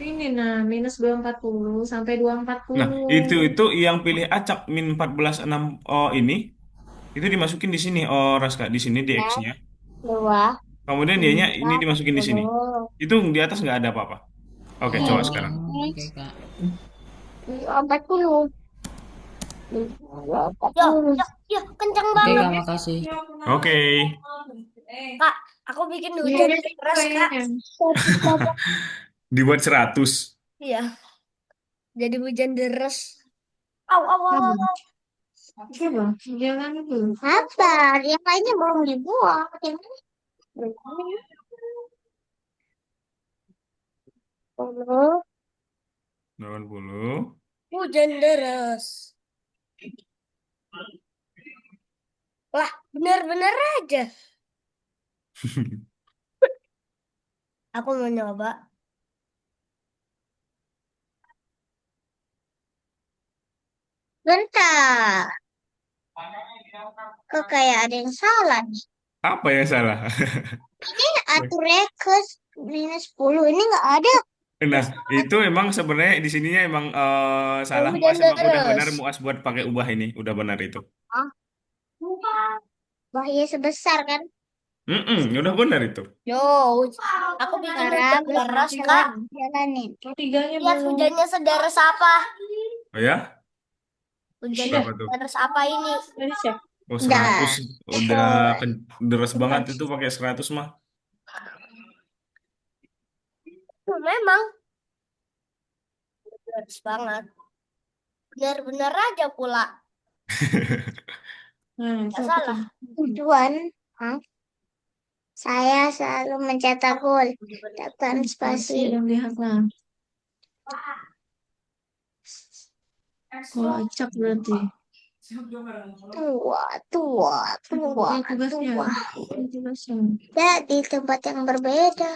Ini nah minus 240 sampai Nah, 240. itu yang pilih acak min 14,6 ini itu dimasukin di sini Raska di sini di Ya, X-nya. dua, Kemudian dianya ini tiga, dimasukin di sini. sepuluh. Itu di atas nggak ada apa-apa. Oke, coba Ini. sekarang. Oh, oke, Kak. 40. Yo, yo, yo, kencang Oke, banget. Kak, makasih. Oke. Kak, aku bikin Iya, hujan iya, deras, Kak. iya. Dibuat 100. Iya, jadi hujan deras. Au, au, au, Coba, au. coba, jalan dulu. Apa? Yang lainnya belum dibuang. Yang ini belum. 10. 80. Hujan deras. Wah, benar-benar aja. Aku mau nyoba. Bentar. Kok kayak ada yang salah nih. Apa yang salah? Ini aturnya ke minus 10. Ini nggak ada. Nah, itu emang sebenarnya di sininya emang salah Hujan Muas emang udah benar deras. Muas buat pakai ubah ini, udah benar itu. Ah, bahaya sebesar kan? Udah benar itu. Yo, aku bikin Sekarang hujan deras, tiga. Kak. Jalanin. Tiganya Lihat belum. hujannya sederas apa? Oh ya? Hujannya Udah, Berapa tuh? sederas apa ini? udah cek. Oh, Udah. 100 udah deras banget itu pakai 100 mah. Memang deras banget. Benar-benar aja pula. Nah, Nggak coba salah. Tujuan, saya selalu mencetak gol. Tekan spasi spasi. dan lihatlah. Kalau acak berarti. Tua, tua, tua, Ini tugasnya. tua. Ini tugasnya. Ya, di tempat yang berbeda.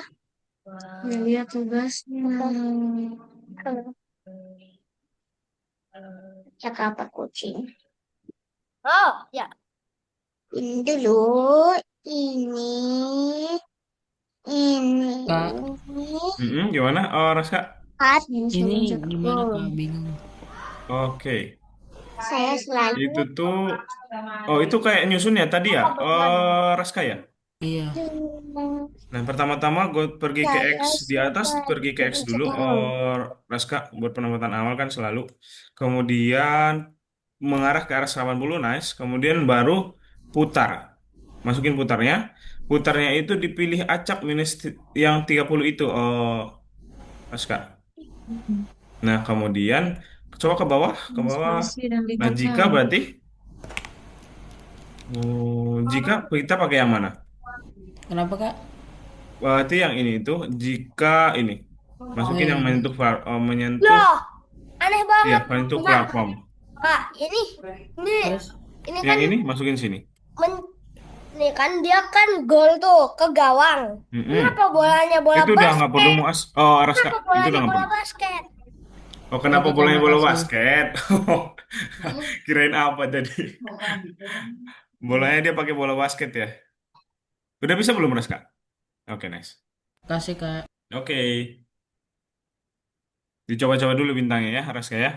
Ya, lihat tugasnya. Cak apa kucing? Oh, ya. Ini dulu. Ini. Ini. Kak, Gimana? Raska? Empat. ini gimana, Kak? Bingung. Oke. Saya selalu Itu tuh itu kayak nyusun ya tadi ya? Raska ya? Iya. Nah, pertama-tama gue pergi ke saya X di atas, suka pergi ke X dulu. betul. Raska buat penempatan awal kan selalu. Kemudian mengarah ke arah 80, nice. Kemudian baru putar. Masukin putarnya. Putarnya itu dipilih acak minus yang 30 itu, Raska. Nah, kemudian coba ke bawah, ke bawah. Spasi dan Nah, jika lihatlah. berarti, jika kita pakai yang mana? Kenapa, Kak? Berarti yang ini itu jika ini Oh, masukin yang yang ini. menyentuh Loh, aneh iya banget. menyentuh Kak, platform. Kak, ini, Terus? ini Yang kan ini masukin sini. men, ini kan dia kan gol tuh ke gawang. Mm-mm. Kenapa bolanya bola Itu udah nggak perlu basket? muas. Oh, Raska, Kenapa itu udah bolanya nggak bola perlu. basket? Oh, kenapa Oke, Kak, bolanya bola makasih. basket? Kirain apa tadi? Bolanya dia pakai bola basket ya. Udah bisa belum Raska? Oke, nice. Kasih, Kak. Oke, dicoba-coba dulu bintangnya ya, Raska ya.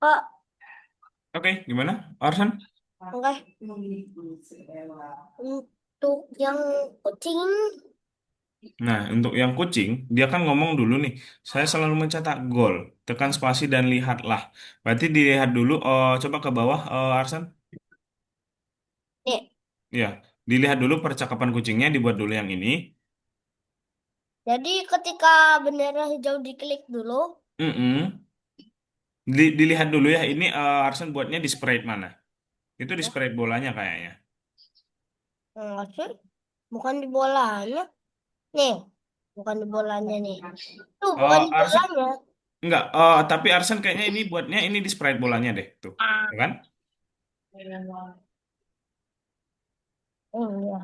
Kak, Oke, gimana, Arsan? enggak. Untuk yang kucing. Nah, untuk yang kucing, dia kan ngomong dulu nih, saya selalu mencetak gol, tekan spasi dan lihatlah. Berarti dilihat dulu, coba ke bawah, Arsan. Nih, Ya, dilihat dulu percakapan kucingnya, dibuat dulu yang ini. jadi ketika bendera hijau diklik dulu, Mm-mm. Dilihat dulu ya, ini Arsan buatnya di sprite mana? Itu di sprite bolanya kayaknya. enggak sih, bukan di bolanya. Nih, bukan di bolanya nih. Tuh, bukan di Arsan, bolanya. enggak, tapi Arsan kayaknya ini buatnya ini di sprite bolanya deh, tuh. Ya kan? Oh iya.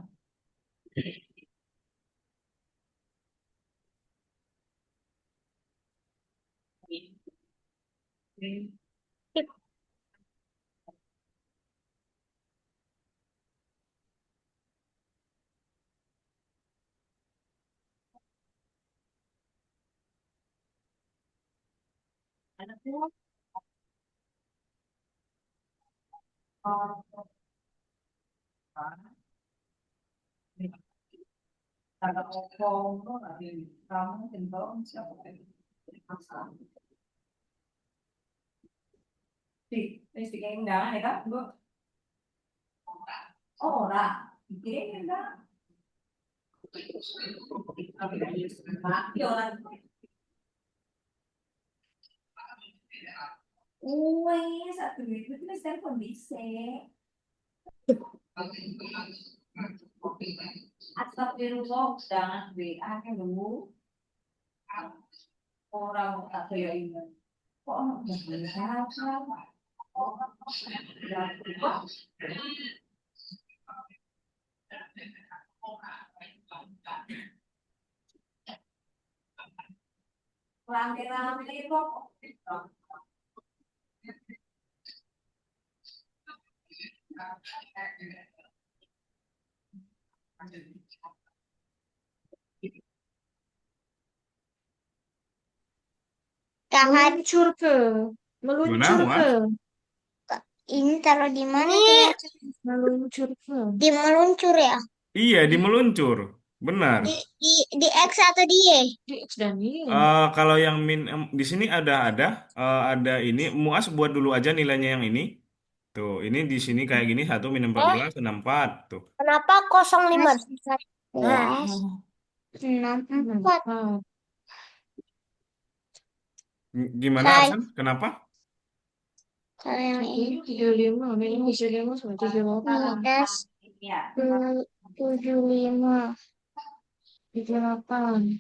Kak, Meluncur ke. Gimana, Meluncur ke. Mas? ini taruh di mana Ini tuh? meluncur ke. Di meluncur ya? Iya, di meluncur. Benar. Di X atau di Y? Di X dan Y. Kalau yang di sini ada ini Muas buat dulu aja nilainya yang ini. Tuh, ini di sini kayak gini 1 - 14 6 4 tuh. Kenapa 05? Nah, 64. kenapa? Gimana Saya, Arsan? Kenapa? kalau yang ini. 35. Ini 35 sama 38. Minus 75. 38.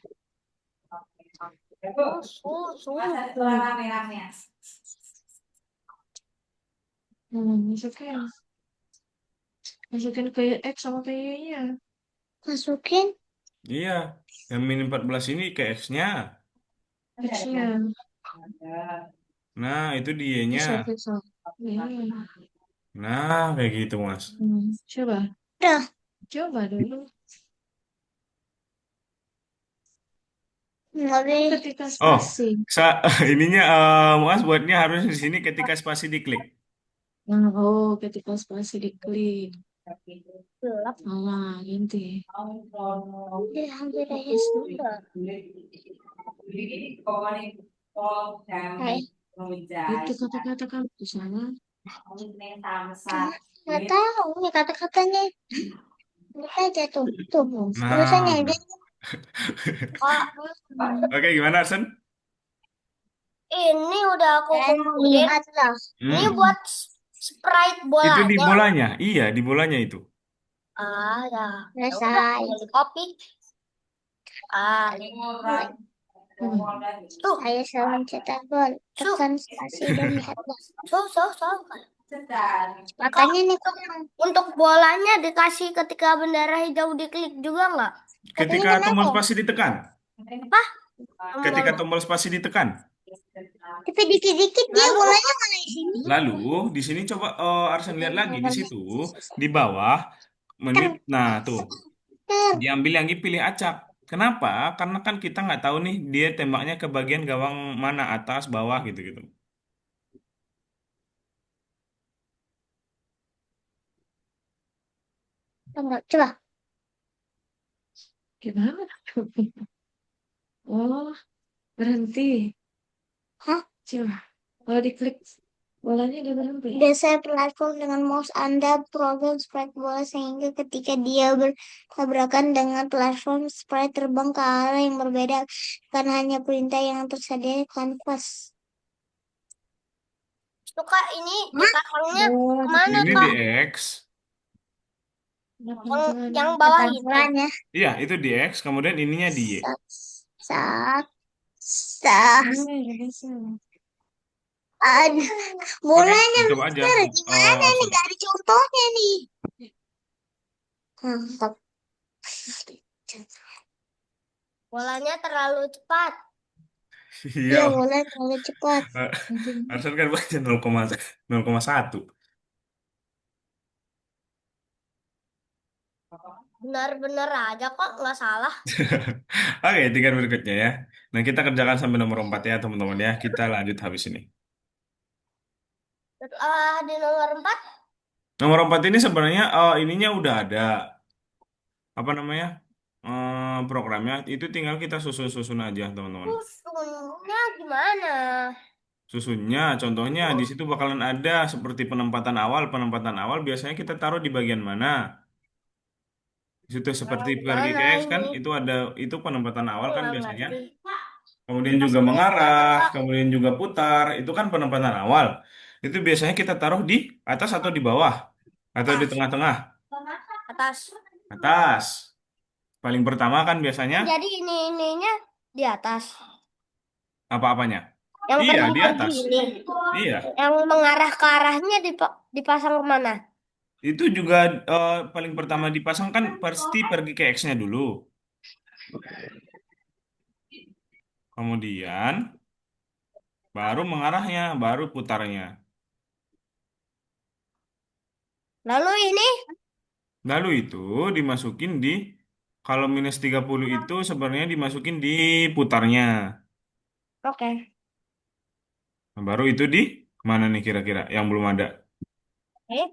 Masukin. Masukin ke X sama ke Y-nya. Masukin. Iya, yang -14 ini ke X-nya. X-nya. Nah, itu dia-nya. Bisa. Ini. Nah, kayak gitu, Mas. Coba. Udah. Coba dulu. Nggak boleh. Ketika Oh, spasi. ininya Muas buatnya harus di sini ketika spasi diklik. Nah, oh, ketika spasi diklik. Gelap. Nah, ganti. Udah hampir aja sudah. Hai. Itu kata-kata kamu di sana. Nggak tahu nih kata-katanya. Lihat aja tuh. Tuh. Tulisannya Nah, aja. benar. Kak, Oke, gimana Arsan? ini udah aku kumpulin. Ini Hmm. buat Sprite Itu di bolanya. bolanya. Iya, di bolanya itu. Ah, ya. Ya udah, Selesai. beli kopi. Ah, tuh, Saya selalu mencetak gol. su, Tekan spasi dan lihat gol. su. Kak, Makanya nih kurang. untuk bolanya dikasih ketika bendera hijau diklik juga nggak? Katanya Ketika kenapa tombol ya? spasi ditekan. Apa? Ketika tombol spasi ditekan. Tapi dikit-dikit dia bolanya mana di sini? Lalu di sini coba Arsen lihat lagi di situ di bawah menit. Nah, tuh Ter. diambil yang pilih acak. Kenapa? Karena kan kita nggak tahu nih dia tembaknya ke bagian gawang mana, atas, bawah gitu-gitu. Tunggu, coba. Gimana? Oh, berhenti. Hah? Coba. Kalau diklik bolanya udah berhenti. Geser platform dengan mouse Anda program sprite bola sehingga ketika dia bertabrakan dengan platform sprite terbang ke arah yang berbeda, bukan hanya perintah yang tersedia di kanvas. Tuh Kak, ini dipasangnya Oh, kemana Ini di Kak? X. Yang bawah ini. Pelan-pelan ya. Iya, itu di X, kemudian ininya di Y. Sak, sak, sak. Aduh, Oke, bolanya coba aja. Mister, gimana nih? Arsen. Gak ada contohnya nih. Mantap. Bolanya terlalu cepat. Iya, Iya, bola terlalu cepat. Arsen kan baca 0,1. Benar-benar aja kok, nggak salah. Oke, tinggal berikutnya ya. Nah, kita kerjakan sampai nomor 4 ya, teman-teman ya. Kita lanjut habis ini. Setelah di nomor 4, Nomor 4 ini sebenarnya ininya udah ada. Apa namanya? Programnya. Itu tinggal kita susun-susun aja, teman-teman. susunnya gimana? Susunnya, contohnya di situ bakalan ada seperti penempatan awal. Penempatan awal biasanya kita taruh di bagian mana? Di situ seperti pergi ke Gimana X kan, ini? itu penempatan awal Aku kan nggak biasanya. ngerti. Kemudian juga mengarah, kemudian juga putar, itu kan penempatan awal. Itu biasanya kita taruh di atas atau di bawah, atau di tengah-tengah. Atas. Atas. Paling pertama kan biasanya Jadi ininya di atas. apa-apanya? Yang Iya, di pergi-pergi atas. ini. Iya. Yang mengarah ke arahnya dipasang kemana? Itu juga paling pertama dipasang kan pasti pergi ke X-nya dulu. Kemudian baru mengarahnya, baru putarnya. Lalu ini, Lalu itu dimasukin di, kalau -30 itu sebenarnya dimasukin di putarnya. oke. Nah, baru itu di mana nih kira-kira yang belum ada? Eh,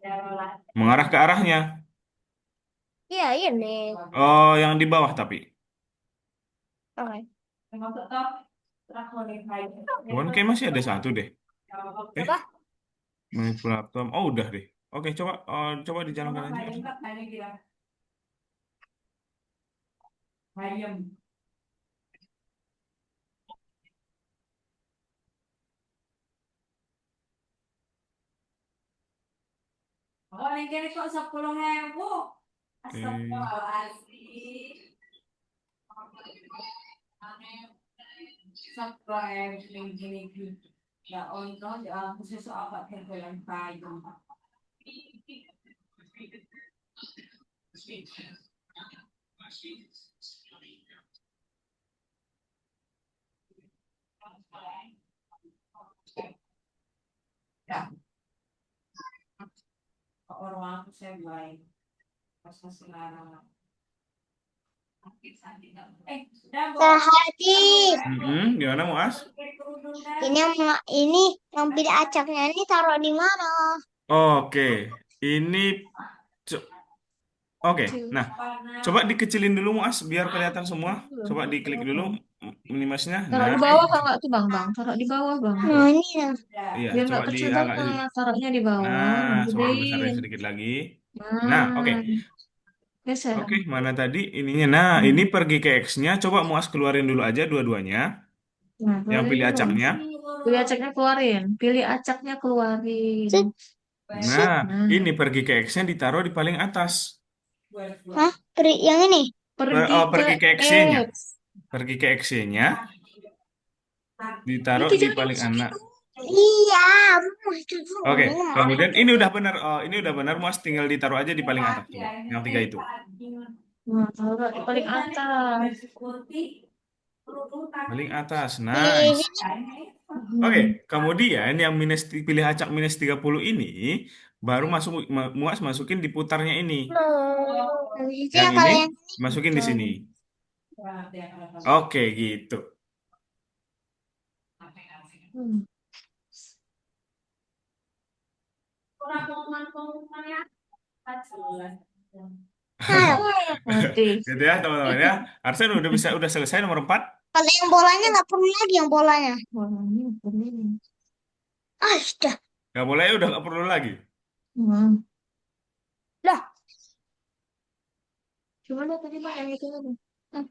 Mengarah ke arahnya. iya ini. Oh, yang di bawah tapi. Oke. Bukan kayak masih ada satu deh. Eh, Apa? manipulator. Oh, udah deh. Oke, coba dijalankan aja. Oke. Terhati. Gimana, Muas? Ini yang pilih acaknya ini taruh di mana? Oke, ini co- oke. Nah, coba dikecilin dulu Muas biar kelihatan semua. Coba diklik dulu minimasnya. Taruh Nah, di bawah kan nggak tuh bang? Taruh di bawah bang. Nah, ini nah. iya, Biar coba nggak di kecil agak. banget. Taruhnya di bawah. Nah, Nah, coba gedein. dibesarin sedikit lagi. Nah, oke. Nah, geser. Oke, mana tadi ininya? Nah, ini pergi ke X-nya. Coba Muas keluarin dulu aja dua-duanya. Nah, Yang keluarin pilih dulu. acaknya. Pilih acaknya keluarin. Pilih acaknya keluarin. Set. Nah, Nah, ini pergi ke X-nya ditaruh di paling atas. Hah? Yang ini? pergi ke Pergi ke X-nya. X. Pergi ke X-nya ditaruh Itu di jangan paling masukin anak. dulu. Iya, itu tuh Oke, ini mau. kemudian ini udah benar. Oh, ini udah benar. Mas tinggal ditaruh aja di paling atas coba. Yang tiga itu. Nah, taruh di paling atas. Paling atas. Di Nice. sini. Oke, Hmm. kemudian yang pilih acak minus 30 ini baru Muas masukin di putarnya ini. Habis itu Yang ya ini kalau yang masukin di sini. Tuh. Oke, gitu. Hmm. nah, Mati. Gitu ya, teman-teman ya. Arsen udah selesai nomor 4. kalau yang bolanya nggak perlu lagi yang bolanya. Warnanya kuning. Ah, sudah. Nggak boleh, udah nggak perlu lagi. Hmm. Lah, Coba lihat tadi Mak, yang itu tadi. Hmm.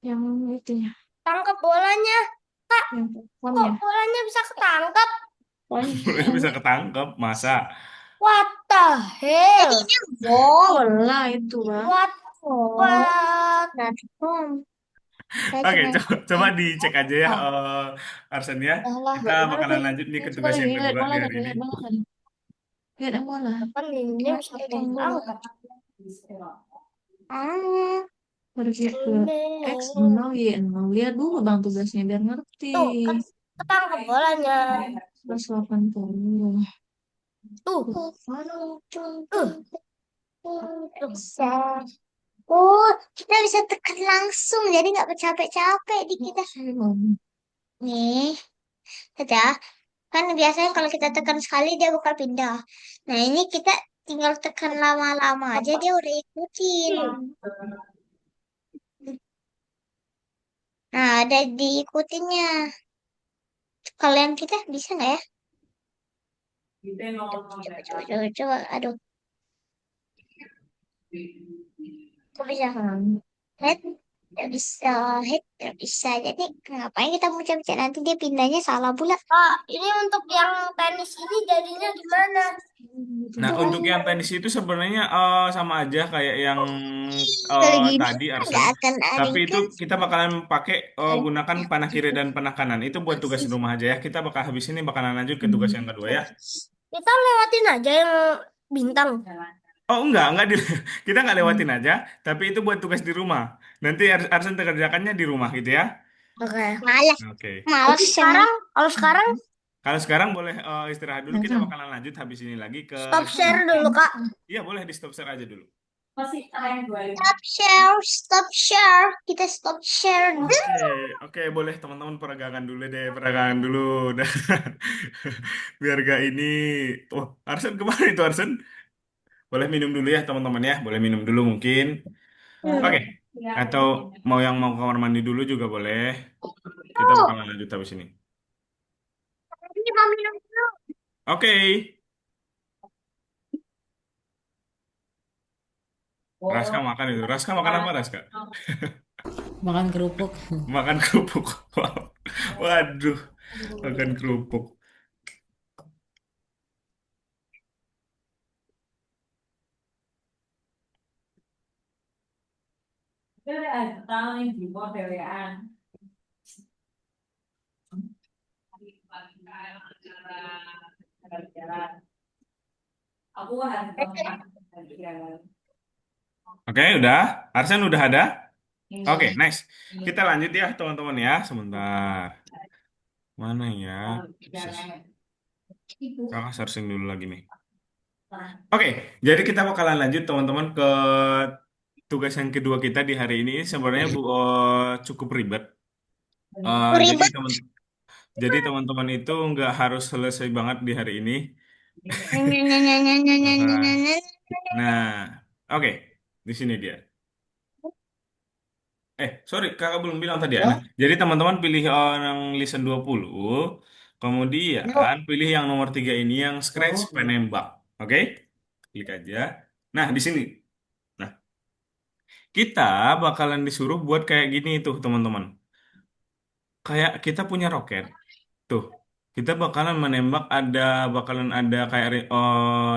Yang itu ya. tangkap bolanya. Kak, Yang kok teleponnya. bolanya bisa ketangkap? Pokoknya Bisa ketangkep, masa? What the Jadi hell? ini bol. bola itu Bang. What Oh, what? nanti om. Saya Oke, cuma coba dicek aja ya, Ah, Arsen ya. dah lah. Kita Bagaimana bakalan deh? lanjut nih Ya, ke coba tugas lagi yang lihat kedua bola di tadi. hari ini. Lihat bola tadi. Lihat yang bola. Ini Nah, bisa Yang bola. ketangkap. ah, Pergi ke X Ini. 0 Y 0. Lihat dulu Bang tugasnya biar ngerti. Tuh, kan ketangkap bolanya. 180. Tuh, Mana? tung, tuh, tung, tung, tuh. bisa. Oh, kita bisa tekan langsung, jadi nggak capek-capek di kita. Belum. Nih, kita kan biasanya kalau kita tekan sekali dia bakal pindah. Nah, ini kita tinggal tekan lama-lama aja dia udah ikutin. Nah, ada diikutinnya. Kalau yang kita bisa nggak ya? Coba. Aduh, kok bisa? Head, nggak bisa. Head, nggak bisa. Jadi ngapain kita mau coba nanti dia pindahnya salah pula. Kak, ini untuk yang tenis ini jadinya gimana? Nah, Tuh kan, untuk yang tenis itu sebenarnya sama aja kayak yang kalau gini tadi Arsen. nggak akan ada Tapi itu ikan. kita bakalan pakai gunakan panah kiri dan panah kanan. Itu buat tugas di rumah aja ya. Kita bakal habis ini bakalan lanjut ke tugas yang kedua ya. Kita lewatin aja yang bintang. Oh enggak kita nggak lewatin aja. Tapi itu buat tugas di rumah. Nanti Arsen kerjakannya di rumah gitu ya. Oke. Malas, Oke. malas yang Kalau sekarang Kalau sekarang boleh istirahat dulu. Kita Nah, bakalan lanjut habis ini lagi ke stop share dulu, Kak. Iya, boleh di stop share aja dulu. stop share. Kita stop share dulu. Oke, oke, boleh teman-teman peragangan dulu deh, peragangan dulu. Udah. Biar gak ini. Oh, Arsen kemana itu Arsen? Boleh minum dulu ya teman-teman ya, boleh minum dulu mungkin. Oke, atau mau ke kamar mandi dulu juga boleh. Kita Oh, bakalan lanjut habis ini. ini mau minum dulu. Oke, Raska makan itu. Raska makan apa Raska? Makan kerupuk. Makan kerupuk. Waduh, makan kerupuk. Oke, udah. Arsen udah ada? Oke, nice. Kita lanjut ya teman-teman ya, sebentar. Mana ya? Kakak searching dulu lagi nih. Oke, jadi kita bakalan lanjut teman-teman ke tugas yang kedua kita di hari ini. Sebenarnya cukup ribet. Eh, jadi Ribet. teman jadi teman-teman itu nggak harus selesai banget di hari ini. Nah, nah, oke, di sini dia. Sorry, kakak belum bilang tadi ya. Nah, jadi teman-teman pilih yang listen 20, kemudian pilih yang nomor 3 ini yang scratch penembak. Oke? Klik aja. Nah, di sini. Nah, kita bakalan disuruh buat kayak gini tuh, teman-teman. Kayak kita punya roket. Tuh. Kita bakalan menembak, bakalan ada kayak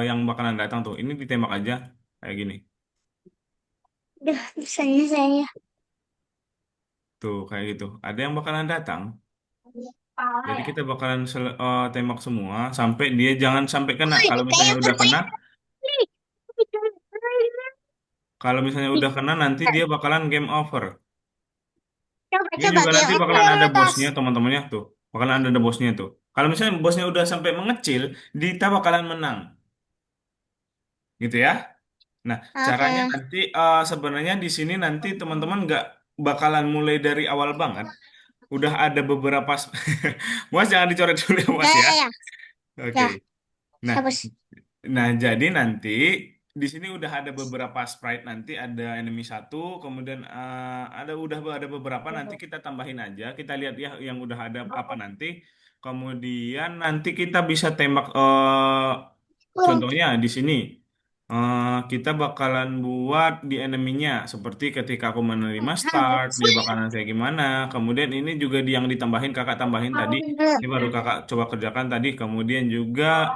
yang bakalan datang tuh. Ini ditembak aja kayak gini. Duh, bisanya saya. Tuh kayak gitu. Ada yang bakalan datang. Jadi kita bakalan tembak semua sampai dia jangan sampai kena. Woi, Kalau misalnya kayak udah kena, bermain nih. kalau misalnya udah kena nanti dia bakalan game over. Coba Ini coba juga game nanti over bakalan yang ada atas. bosnya teman-temannya tuh. Bakalan ada bosnya tuh. Kalau misalnya bosnya udah sampai mengecil, kita bakalan menang. Gitu ya. Nah, caranya Oke. nanti sebenarnya di sini nanti teman-teman nggak bakalan mulai dari awal banget. Udah ada beberapa. Mas jangan dicoret dulu ya, Ya Mas ya. ya ya. Oke. Ya, Nah, habis. jadi nanti di sini udah ada beberapa sprite, nanti ada enemy satu, kemudian ada beberapa, nanti kita tambahin aja, kita lihat ya yang udah ada apa nanti. Kemudian nanti kita bisa tembak contohnya di sini. Kita bakalan buat di enemy-nya seperti ketika aku menerima start, dia bakalan kayak gimana. Kemudian ini juga yang ditambahin, kakak tambahin tadi. Ini baru kakak coba kerjakan tadi. Kemudian juga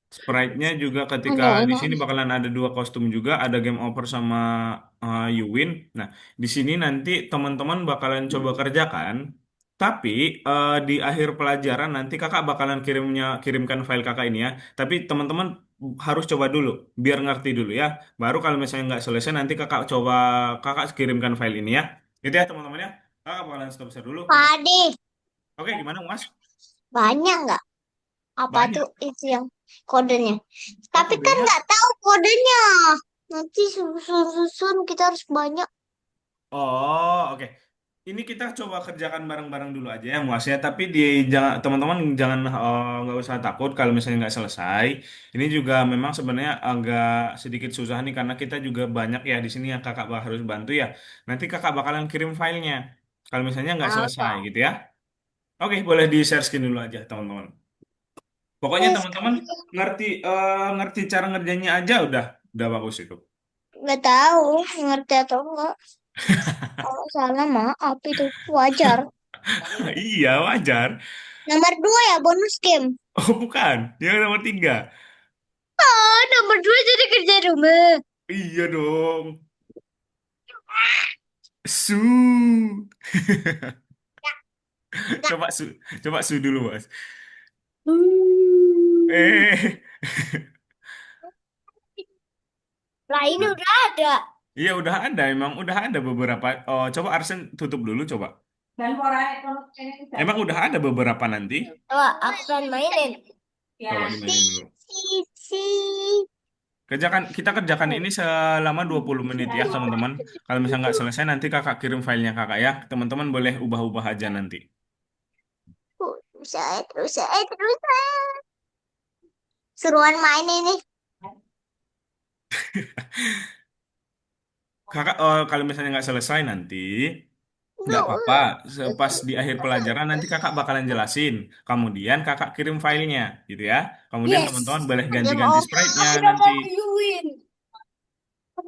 sprite-nya juga ketika di sini bakalan ada dua kostum juga, ada game over sama you win. Nah, di sini nanti teman-teman bakalan coba kerjakan. Tapi di akhir pelajaran nanti kakak bakalan kirimkan file kakak ini ya. Tapi teman-teman harus coba dulu, biar ngerti dulu ya. Baru kalau misalnya nggak selesai nanti kakak kirimkan file ini ya. Gitu ya teman-teman ya. Kakak bakalan stop share dulu. Kita. Pade, Oke, gimana Mas? banyak nggak? Apa tuh Banyak. itu yang kodenya? Oh, Tapi kan kodenya. nggak tahu kodenya. Nanti susun kita harus banyak. Oh, oke. Ini kita coba kerjakan bareng-bareng dulu aja ya, Mas ya. Tapi teman-teman jangan nggak usah takut kalau misalnya nggak selesai. Ini juga memang sebenarnya agak sedikit susah nih karena kita juga banyak ya di sini yang kakak harus bantu ya. Nanti kakak bakalan kirim filenya kalau misalnya nggak selesai Oke. gitu ya. Oke, boleh di share screen dulu aja teman-teman. Pokoknya teman-teman ngerti cara ngerjainnya aja udah bagus itu. Nggak tahu ngerti atau enggak. Kalau salah maaf itu wajar. Iya, wajar. Nomor dua ya bonus game. Oh, bukan. Yang nomor tiga. Oh, nomor dua jadi kerja rumah. Iya dong. Su. Enggak. Coba su. Coba su dulu, Mas. Hmm. Eh. Lah ini Nah, udah ada. iya udah ada beberapa. Oh, coba Arsen tutup dulu coba. Emang udah ada beberapa nanti. Coba aku pengen mainin. Coba Si, dimainin dulu. si. Kita kerjakan ini selama 20 menit ya, teman-teman. Kalau misalnya nggak selesai nanti kakak kirim filenya kakak ya. Teman-teman boleh ubah-ubah aja nanti. Terus saya, terus saya, terus saya. Seruan main ini. Kakak kalau misalnya nggak selesai nanti nggak Duh. apa-apa. Pas di akhir pelajaran nanti kakak bakalan jelasin. Kemudian kakak kirim filenya, gitu ya. Kemudian Yes. teman-teman boleh Game ganti-ganti over. sprite-nya Aku udah nanti. mau view-in.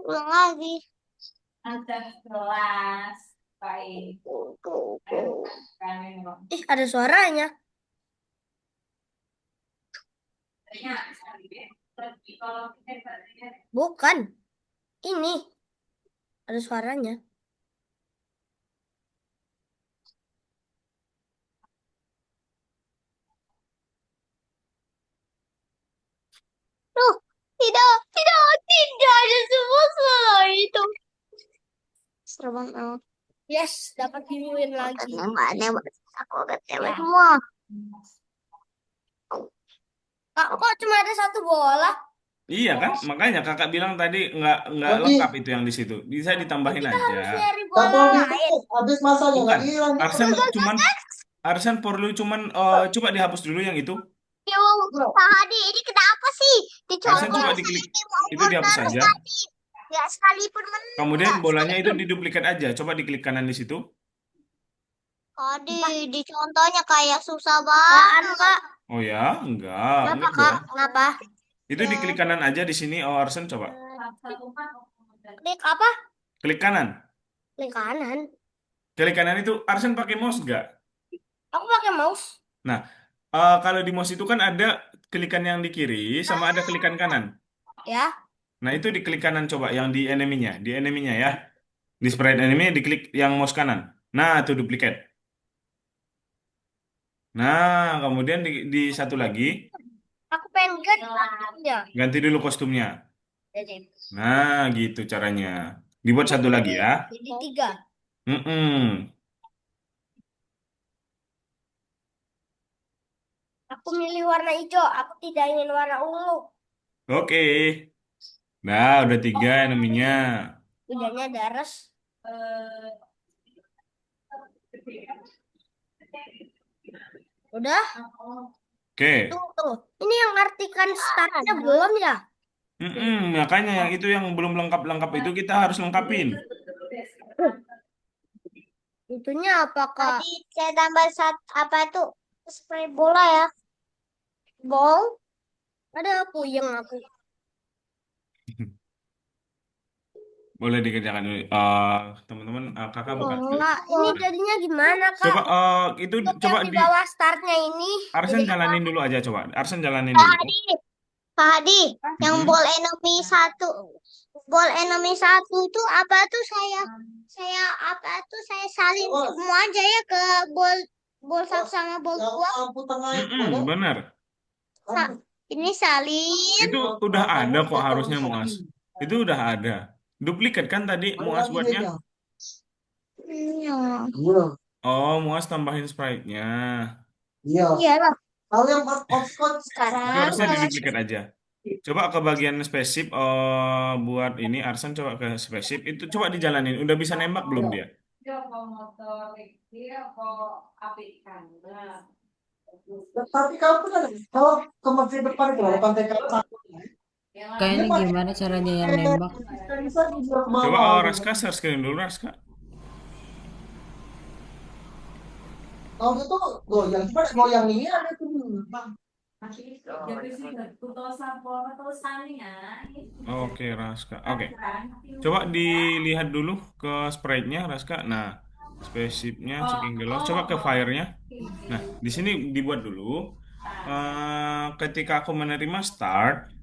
Ulang lagi. Ih, ada suaranya. Bukan. Ini ada suaranya. Tuh, tidak, tidak, tidak ada semua suara itu. Seru banget. Yes, dapat view-in lagi. Nembak, aku akan tembak Ya. semua. Kok cuma ada satu bola? Iya kan? Makanya kakak bilang tadi nggak lengkap itu yang di situ. Bisa ditambahin Kita aja. harus nyari bola lain. Habis masanya Bukan. nggak hilang. Arsen cuman perlu cuman coba dihapus dulu yang itu. Yo, Pak Hadi, ini kenapa sih? Arsen Dicontoh coba saya diklik game itu over dihapus terus aja. tadi. Nggak sekalipun menang. Kemudian Nggak bolanya itu sekalipun. diduplikat aja. Coba diklik kanan di situ. Hadi, dicontohnya kayak susah Apaan, banget. Kak? Oh ya, Kenapa, enggak Kak? dong. Kenapa? Itu Ya. diklik kanan aja di sini. Oh, Arsen coba. Klik apa? Klik kanan. Klik kanan. Klik kanan itu Arsen pakai mouse nggak? Aku pakai mouse. Nah, Kalau di mouse itu kan ada klikan yang di kiri sama ada klikan kanan. Ya. Nah, itu di klik kanan coba yang di eneminya ya. Di sprite enemy diklik yang mouse kanan. Nah, itu duplicate. Nah, kemudian di satu lagi Aku pengen ganti kostumnya. ganti dulu kostumnya. Jadi, Nah, gitu caranya. Dibuat satu lagi ya. jadi 3. Mm-mm. Aku milih warna hijau. Aku tidak ingin warna ungu. Oke. Nah, udah 3 eneminya. Udahnya daras. Udah. Oke. Tunggu. Ini yang artikan startnya belum ya? Makanya yang itu yang belum lengkap-lengkap itu kita harus lengkapin. Itunya apa, Kak? Tadi saya tambah apa itu spray bola ya. Ball. Ada puyeng aku. Boleh dikerjakan dulu. Teman-teman, kakak buka dulu. Enggak, ini jadinya gimana, Kak? Coba itu Untuk coba yang di di bawah startnya ini Arsen jadi apa? jalanin dulu aja coba. Arsen jalanin Kak dulu. Hadi, Kak Hadi, yang Mm-mm. ball enemy satu itu apa tuh saya apa tuh saya salin semua aja ya ke ball ball satu sama ball dua. Benar. Ini salin. Itu udah ada kok harusnya Muas. Itu udah ada. Duplikat kan tadi Muas buatnya? Ya. Oh, Muas tambahin sprite-nya. Iya lah. Itu Sekarang harusnya di duplikat aja. Coba ke bagian spesif buat ini Arsen coba ke spesif itu coba dijalanin. Udah bisa nembak belum dia? Tapi kamu kan kalau ke masjid depan itu ada pantai Kalang. Kayaknya gimana caranya yang nembak? Bisa dijual ke Coba bawah. Raska share screen dulu Raska. Kalau gitu goyang, coba goyang ini ada tuh. Bang. Oke Raska. Oke. Coba dilihat dulu ke sprite-nya Raska. Nah, spesifnya checking the loss. Coba ke fire-nya. Nah, di sini dibuat dulu. Ketika aku menerima start,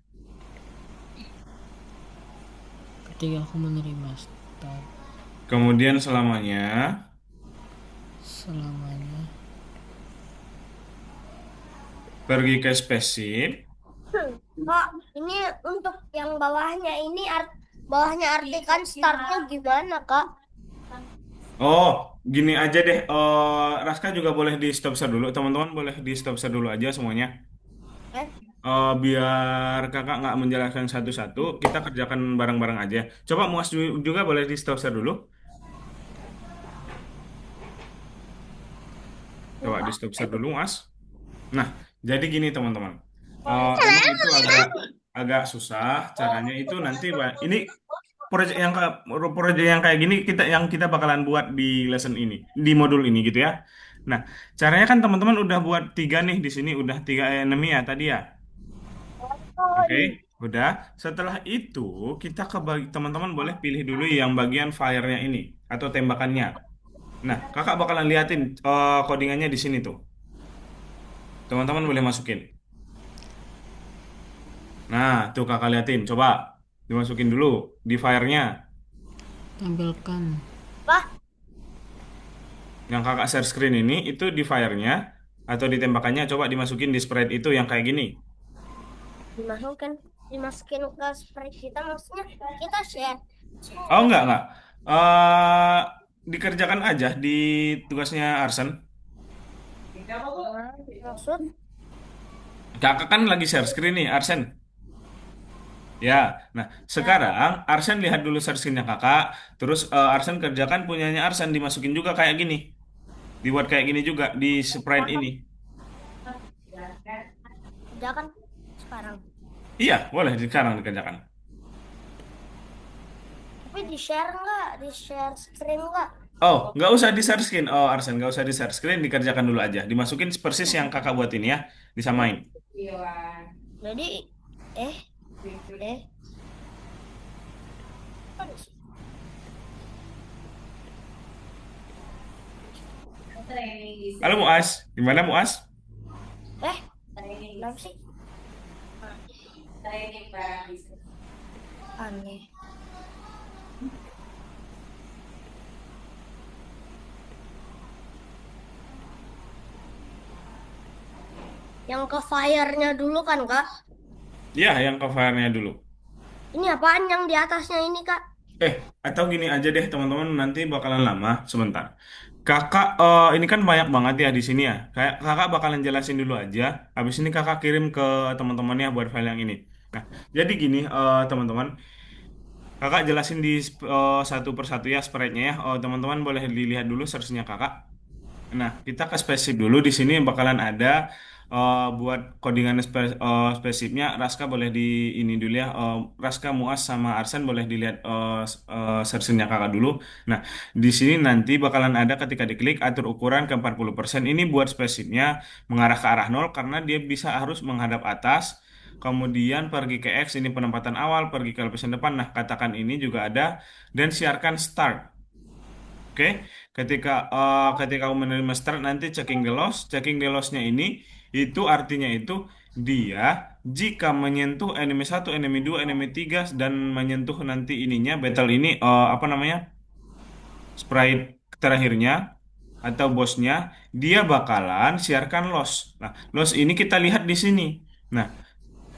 Ketika aku menerima start kemudian selamanya, selamanya. pergi ke spesif. Kak, ini untuk yang bawahnya ini bawahnya artikan startnya gimana, Kak? Oh, gini aja deh. Raska juga boleh di stop share dulu. Teman-teman boleh di stop share dulu aja semuanya. Eh, Biar kakak nggak menjelaskan satu-satu, kita kerjakan bareng-bareng aja. Coba Muas juga boleh di stop share dulu. Coba di stop share dulu, Mas. Nah, jadi gini teman-teman. Emang itu agak agak susah caranya itu nanti ini proyek proyek yang kayak gini kita bakalan buat di lesson ini, di modul ini gitu ya. Nah, caranya kan teman-teman udah buat 3 nih di sini udah 3 enemy ya tadi ya. Oke, udah. Setelah itu kita teman-teman boleh pilih dulu yang bagian fire-nya ini atau tembakannya. Nah, kakak bakalan liatin codingannya di sini tuh. Teman-teman boleh masukin. Nah, tuh kakak liatin. Coba dimasukin dulu di fire-nya. Tampilkan. Wah, Yang kakak share screen ini itu di fire-nya atau di tembakannya coba dimasukin di sprite itu yang kayak gini. dimasukin ke spreadsheet kita maksudnya kita share. Oh enggak. eh Dikerjakan aja di tugasnya Arsen. Maksud Kakak kan lagi share screen nih Arsen. Ya, nah sekarang Arsen lihat dulu share screen-nya kakak, terus Arsen kerjakan punyanya Arsen dimasukin juga kayak gini, dibuat kayak gini juga di sprite ini. udah kan sekarang. Iya, boleh sekarang dikerjakan. Tapi di share nggak? Di share screen nggak? Oh, nggak usah di share screen. Oh, Arsen, nggak usah di share screen, dikerjakan dulu aja. Dimasukin persis yang kakak buat ini ya, disamain. Jadi eh eh Halo Muas, gimana Muas? Kenapa sih? Aneh. Yang ke fire-nya dulu kan, Kak? Ya, yang covernya dulu. Ini apaan yang di atasnya ini, Kak? Atau gini aja deh teman-teman, nanti bakalan lama sebentar. Kakak, ini kan banyak banget ya di sini ya. Kayak kakak bakalan jelasin dulu aja. Habis ini kakak kirim ke teman-temannya buat file yang ini. Nah, jadi gini teman-teman, kakak jelasin di satu persatu ya spreadnya ya. Teman-teman boleh dilihat dulu searchnya kakak. Nah, kita ke spesifik dulu. Di sini bakalan ada buat codingan spesifiknya. Raska boleh di ini dulu ya. Raska, Muas, sama Arsen boleh dilihat searchnya kakak dulu. Nah, di sini nanti bakalan ada ketika diklik atur ukuran ke 40%. Ini buat spesifiknya mengarah ke arah nol karena dia bisa harus menghadap atas. Kemudian pergi ke X, ini penempatan awal, pergi ke lapisan depan. Nah, katakan ini juga ada. Dan siarkan start. Oke, ketika kamu menerima start nanti checking the loss-nya ini itu artinya itu dia jika menyentuh enemy satu, enemy 2, enemy 3 dan menyentuh nanti ininya battle ini apa namanya? Sprite terakhirnya atau bosnya dia bakalan siarkan loss. Nah, loss ini kita lihat di sini. Nah,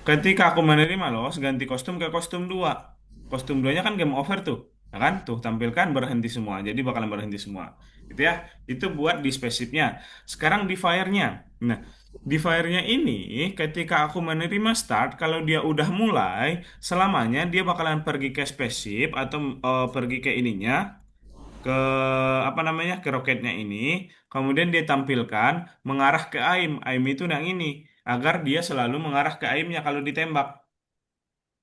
ketika aku menerima loss, ganti kostum ke kostum 2. Kostum 2-nya kan game over tuh. Ya kan? Tuh tampilkan berhenti semua. Jadi bakalan berhenti semua. Gitu ya. Itu buat di spesifnya. Sekarang di fire-nya. Nah, di fire-nya ini ketika aku menerima start, kalau dia udah mulai, selamanya dia bakalan pergi ke spaceship atau pergi ke ininya, ke apa namanya? Ke roketnya ini. Kemudian dia tampilkan mengarah ke aim. Aim itu yang ini agar dia selalu mengarah ke aimnya kalau ditembak.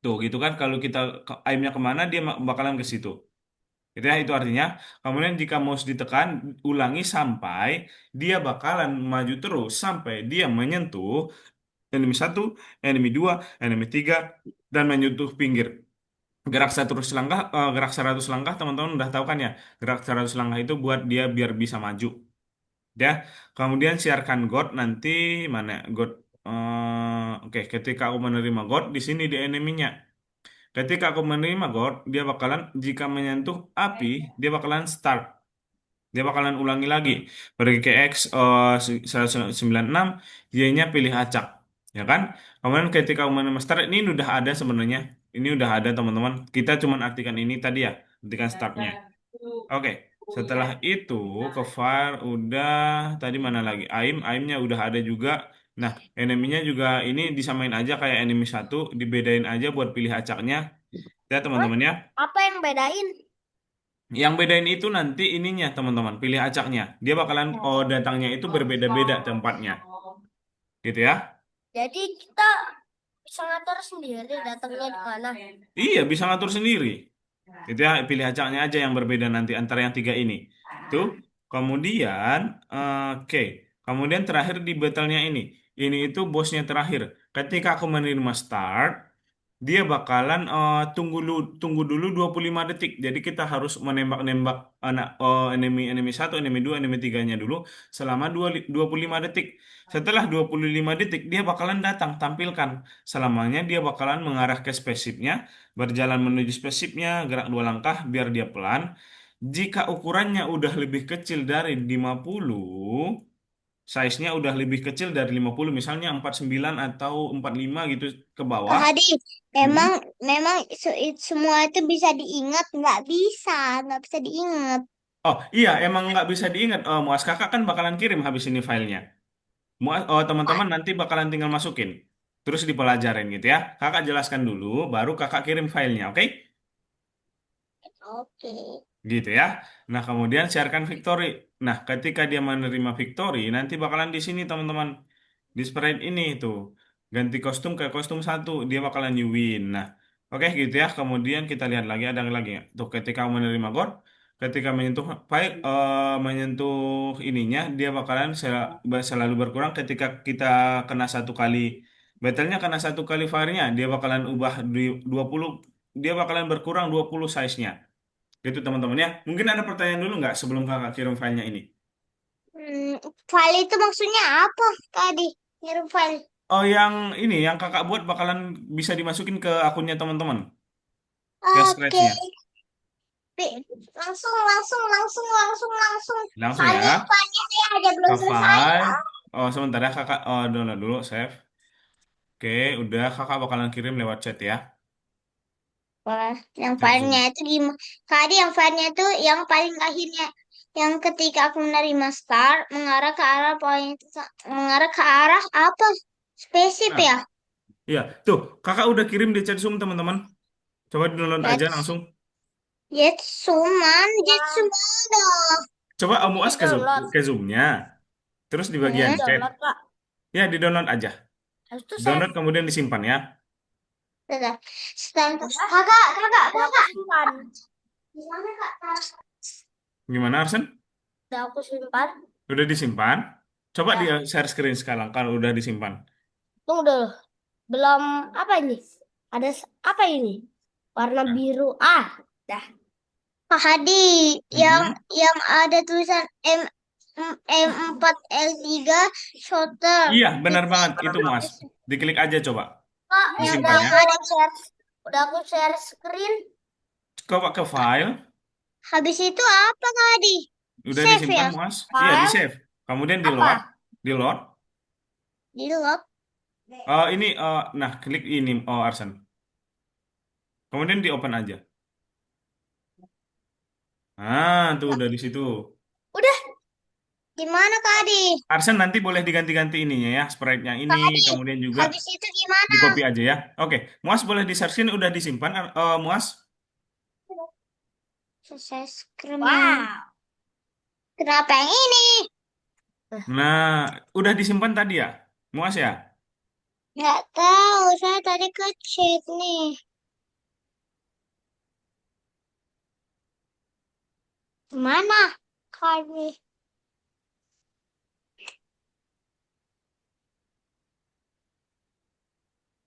Tuh, gitu kan. Kalau kita aimnya kemana, dia bakalan ke situ. Gitu ya, itu artinya. Kemudian jika mouse ditekan, ulangi sampai dia bakalan maju terus sampai dia menyentuh enemy satu, enemy dua, enemy tiga, dan menyentuh pinggir. Gerak 100 langkah, teman-teman udah tahu kan ya. Gerak 100 langkah itu buat dia biar bisa maju. Ya, kemudian siarkan God nanti mana God? Oke, ketika aku menerima God di sini di enemy-nya. Ketika aku menerima God, dia bakalan jika menyentuh api, dia bakalan start. Dia bakalan ulangi lagi. Pergi ke X 196, Y-nya pilih acak. Ya kan? Kemudian ketika aku menerima start, ini udah ada sebenarnya. Ini udah ada teman-teman. Kita cuma artikan ini tadi ya, artikan startnya. Oke, setelah itu ke fire udah tadi mana lagi? Aimnya udah ada juga. Nah, enemy-nya juga ini disamain aja kayak enemy satu, dibedain aja buat pilih acaknya. Ya Wah, teman-teman ya. apa yang bedain? Yang bedain itu nanti ininya teman-teman, pilih acaknya. Dia bakalan datangnya itu berbeda-beda tempatnya. Gitu ya. Jadi kita bisa ngatur sendiri datangnya di mana. Iya, bisa ngatur sendiri. Itu ya, pilih acaknya aja yang berbeda nanti antara yang tiga ini. Tuh. Kemudian, oke. Kemudian terakhir di battle-nya ini. Ini itu bosnya terakhir. Ketika aku menerima start, dia bakalan tunggu dulu 25 detik. Jadi kita harus menembak-nembak anak enemy satu, enemy 2, enemy 3-nya dulu selama 25 detik. Setelah 25 detik dia bakalan datang tampilkan. Selamanya dia bakalan mengarah ke spaceship-nya, berjalan menuju spaceship-nya, gerak 2 langkah biar dia pelan. Jika ukurannya udah lebih kecil dari 50, size-nya udah lebih kecil dari 50, misalnya 49 atau 45 gitu ke Kak bawah. Hadi, Mm-mm. memang semua itu bisa diingat? Nggak bisa diingat. Oh iya, emang nggak bisa diingat. Muas kakak kan bakalan kirim habis ini filenya. Teman-teman nanti bakalan tinggal masukin. Terus dipelajarin gitu ya. Kakak jelaskan dulu, baru kakak kirim filenya, oke? Oke. Gitu ya. Nah, kemudian sharekan victory. Nah, ketika dia menerima victory, nanti bakalan di sini teman-teman. Di sprite ini tuh. Ganti kostum ke kostum satu, dia bakalan you win. Nah, oke gitu ya. Kemudian kita lihat lagi ada lagi ya. Tuh, ketika menerima god, ketika menyentuh menyentuh ininya, dia bakalan selalu berkurang ketika kita kena satu kali battle-nya kena satu kali fire-nya, dia bakalan ubah di 20, dia bakalan berkurang 20 size-nya. Gitu teman-teman ya. Mungkin ada pertanyaan dulu nggak sebelum kakak kirim filenya ini? Hmm, file itu maksudnya apa tadi? Ngirim file. Oh, yang ini, yang kakak buat bakalan bisa dimasukin ke akunnya teman-teman. Yang Oke. scratch-nya. Langsung, langsung, langsung, langsung, langsung. Langsung ya. Soalnya saya ada belum Ke selesai. file. Oh, sebentar ya kakak. Oh, download dulu, save. Oke, udah kakak bakalan kirim lewat chat ya. Wah, yang Chat filenya Zoom. itu gimana? Tadi yang filenya itu yang paling akhirnya, yang ketika aku menerima start mengarah ke arah poin, mengarah ke arah apa? Spesifik Nah, ya? iya. Tuh, kakak udah kirim di chat Zoom teman-teman. Coba download aja Jet, langsung. Jetsuman. Coba Di Muas download. ke Zoom-nya. Terus di Di bagian Hmm, chat. download, Kak. Ya, di download aja. Habis itu save. Download kemudian disimpan ya. bentar. Stand, Udah, udah aku kakak. simpan. Di mana kak? Gimana, Arsen? Udah aku simpan. Udah disimpan? Coba dia Ya, share screen sekarang kalau udah disimpan. tunggu dulu. Belum apa ini? Ada apa ini? Warna Nah. biru. Ah, dah. Pak Hadi, yang Mm-mm. yang ada tulisan M4L3 shooter. Iya, benar Titik. banget. Itu, Mas. Diklik aja coba. Kak, Disimpan ya. udah aku share screen. Coba ke file. Habis itu apa Kak Hadi? Udah Save disimpan, ya? Mas? Iya, di File save. Kemudian di load. apa? Di load. Di lock. Ini, nah, klik ini, oh, Arsen. Kemudian di open aja. Ah, tuh udah di situ. Udah, Gimana Kak Hadi? Arsen nanti boleh diganti-ganti ininya ya, sprite-nya ini, Kak Hadi, kemudian juga habis itu gimana? di copy aja ya. Oke, Muas boleh di search udah disimpan, Muas. Selesai screen yang wow. kenapa yang ini? Nah, udah disimpan tadi ya, Muas ya. Nggak tahu, saya tadi kecek nih. Mana Kak Hadi?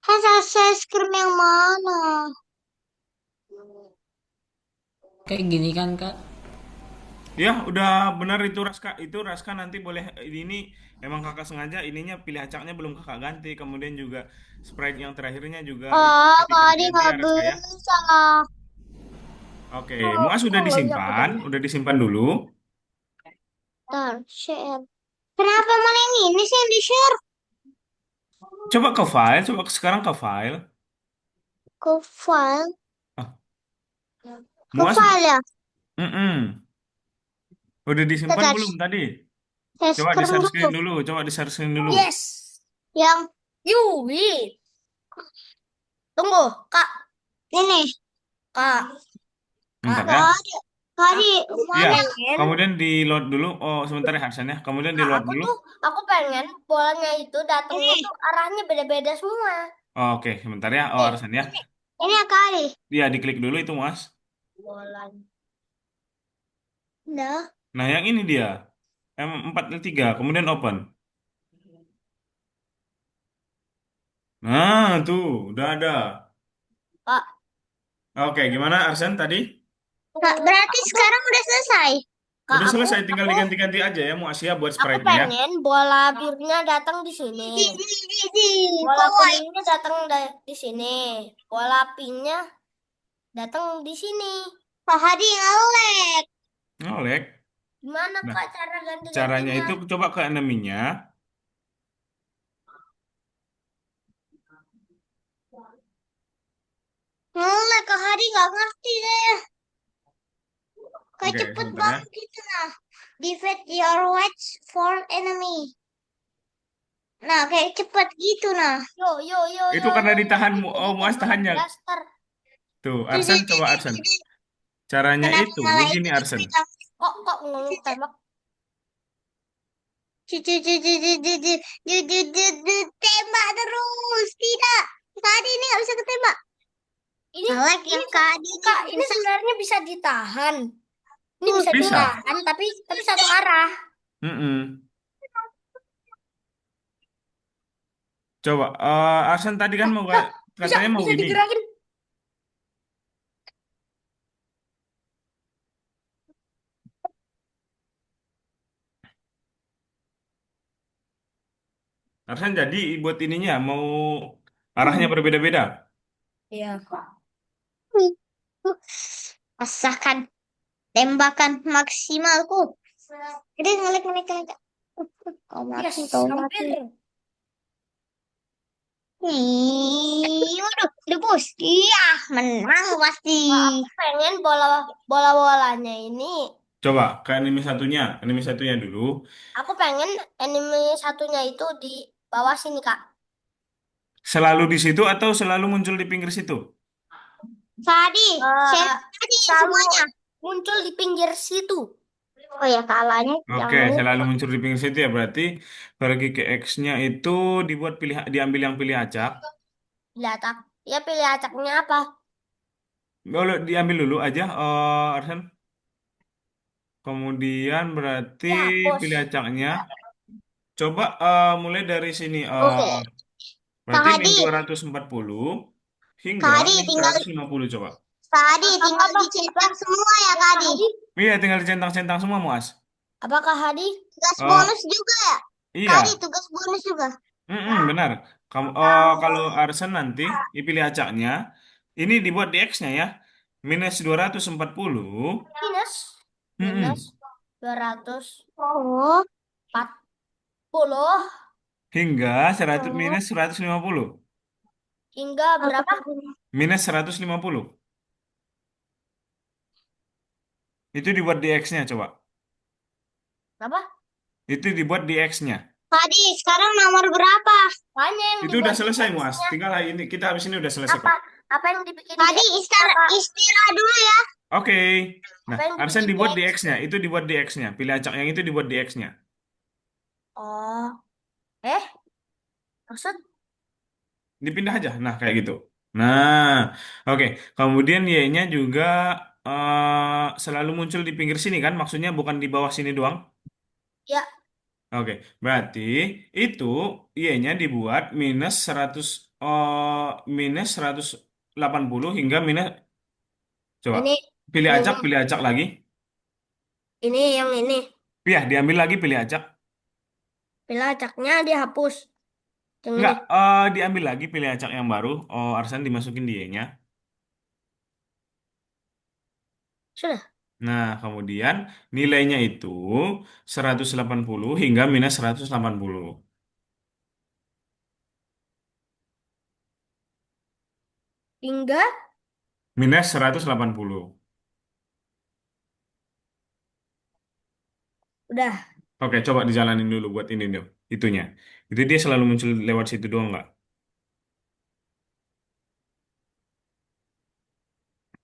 Selesai screen yang mana? Kayak gini kan kak? Ya, udah benar itu Raska. Itu Raska nanti boleh ini emang kakak sengaja ininya pilih acaknya belum kakak ganti. Kemudian juga sprite yang terakhirnya juga itu Oh, Kak Hadi diganti-ganti ya nggak Raska ya. bisa. Oke, Oh, Muas oh ya udah. udah disimpan dulu. Ntar, share. Kenapa malah yang ini sih yang di-share? Coba ke file, sekarang ke file. Ke file? Ah, Ke Muas, file ya? mm-mm. Udah disimpan Bentar, belum tadi? saya Coba di screen share dulu. screen dulu, coba di share screen dulu. Yes. Yang Yui. Tunggu, Kak. ini. Kak. Kak. Bentar Kak ya. Hadi, Kak Hadi, Iya, mana? Pengen. kemudian di load dulu. Oh, sebentar ya Harsan ya. Kemudian di Kak, load dulu. aku pengen bolanya itu datangnya Ini, tuh arahnya beda-beda semua. Oh, oke, sebentar ya. Oh, nih. Harsan ya. Ini ya Kak Hadi. Iya, diklik dulu itu, Mas. Bolanya. Udah. Nah, yang ini dia. M4L3, kemudian open. Nah, tuh, udah ada. Kak, Oke, gimana Arsan tadi? Nah, berarti sekarang udah selesai. Kak, Udah aku selesai, tinggal aku diganti-ganti aja ya, Mu Asia buat aku sprite-nya ya. pengen bola birunya datang di sini. Di. Bola Kok kuningnya datang di sini. Bola pinknya datang di sini. Kak Hadi ngelek. Ngolek. Gimana Nah, Kak cara caranya ganti-gantinya? itu coba ke enemy-nya. Ngelek Kak Hadi nggak ngerti deh. Kayak Oke, cepet sebentar ya. banget gitu nah. Defeat your watch for enemy. Nah, kayak cepet gitu nah. Yo yo yo Itu yo karena yo yo. ditahan, Jadi oh, kayak Muas main tahannya. blaster. Tuh, Di, di, Arsan di, coba di, Arsan. di, di. Caranya Kenapa itu malah begini itu Arsen. dipegang? Kok ngomong tembak? Cucu, cucu, cucu, cucu, cucu, cucu, tembak terus. Tidak. Tadi ini nggak bisa ketembak. Ini Ngelek ini ini Kak Hadi ini Kak, ini susah. sebenarnya bisa ditahan. Ini bisa Bisa. ditahan tapi satu arah. Mm-mm. Coba, Arsen tadi kan mau Hah, bisa katanya mau bisa ini. digerakin. Arsan jadi buat ininya mau arahnya berbeda-beda. Iya. Rasakan tembakan maksimalku. Jadi ngelik. Kau Yes, mati, kau mati. hampir. Waduh, debus. Iya, menang pasti. Wah, aku pengen bola-bolanya ini. Coba ke anime satunya dulu. Aku pengen anime satunya itu di bawah sini, Kak. Selalu di situ atau selalu muncul di pinggir situ? Tadi, saya Eh, tadi selalu semuanya. muncul di pinggir situ. Oh ya, kalahnya yang Oke, ini. selalu muncul di pinggir situ ya berarti pergi ke X-nya itu diambil yang pilih acak. Pilih acak. Ya pilih acaknya apa? Boleh diambil dulu aja, Arsan. Kemudian berarti Ya hapus. pilih acaknya. Coba mulai dari sini. Oke, Kak Berarti min Hadi, 240 Kak hingga Hadi min tinggal 150 coba. Kak Hadi tinggal Apa? Apa? dicetak semua ya Kak Apakah Hadi. Hadi? Iya, tinggal dicentang-centang semua, Muas. Apakah Hadi? Tugas Eh, bonus juga ya. Kak Hadi iya, tugas bonus juga. benar. Kamu, kalau Arsen nanti dipilih acaknya, ini dibuat di X-nya ya. Minus 240. Minus. Minus Mm-mm. 240 Oh, Hingga 100 oh. minus 150. hingga berapa? Minus 150. Itu dibuat di X-nya coba. Berapa? Itu dibuat di X-nya. Kak Hadi sekarang nomor berapa? Banyak yang Itu udah dibuat di selesai, Muas. X-nya. Tinggal ini kita habis ini udah selesai Apa? kok. Apa yang dibikin Kak di Hadi X? Apa? istirahat dulu ya. Oke. Nah, Apa yang Arsen dibikin di dibuat di X? X-nya. Itu dibuat di X-nya. Pilih acak yang itu dibuat di X-nya. Oh, maksud Dipindah aja. Nah, kayak gitu. Nah, oke. Kemudian Y-nya juga selalu muncul di pinggir sini kan? Maksudnya bukan di bawah sini doang. ya Oke, berarti itu Y-nya dibuat minus 100 minus 180 hingga minus coba ini pilih ini acak lagi. ini yang ini. Iya, diambil lagi pilih acak. Bila acaknya dihapus. Yang ini. Enggak, diambil lagi pilih acak yang baru. Oh, Arsan dimasukin di Y-nya. Sudah. Nah, kemudian nilainya itu 180 hingga minus 180. Hingga Minus 180. udah. Oke, coba dijalanin dulu buat ini dong. Itunya. Itu dia selalu muncul lewat situ doang nggak?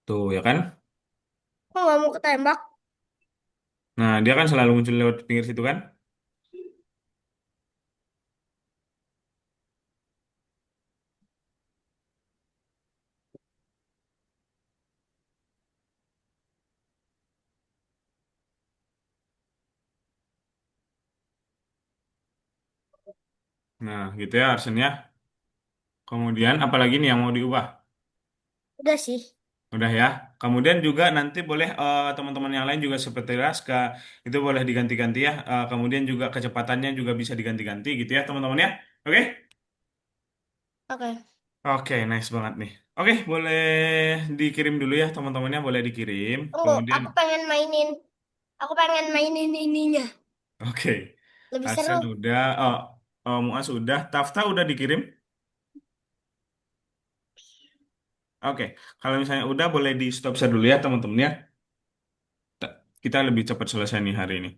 Tuh, ya kan? Kok nggak mau ketembak? Nah, dia kan selalu muncul lewat pinggir situ kan? Nah, gitu ya Arsen ya. Kemudian apalagi nih yang mau diubah? Udah sih. Udah ya. Kemudian juga nanti boleh teman-teman yang lain juga seperti Raska itu boleh diganti-ganti ya. Kemudian juga kecepatannya juga bisa diganti-ganti gitu ya teman-teman ya. Oke? Oke. Oke, nice banget nih. Oke, boleh dikirim dulu ya teman-temannya boleh dikirim. Tunggu, Kemudian aku pengen mainin. Aku pengen mainin ininya. oke. Lebih seru. Arsen udah, Muas udah, Tafta udah dikirim. Oke, kalau misalnya udah boleh di stop share dulu ya teman-teman ya. Kita lebih cepat selesai nih hari ini.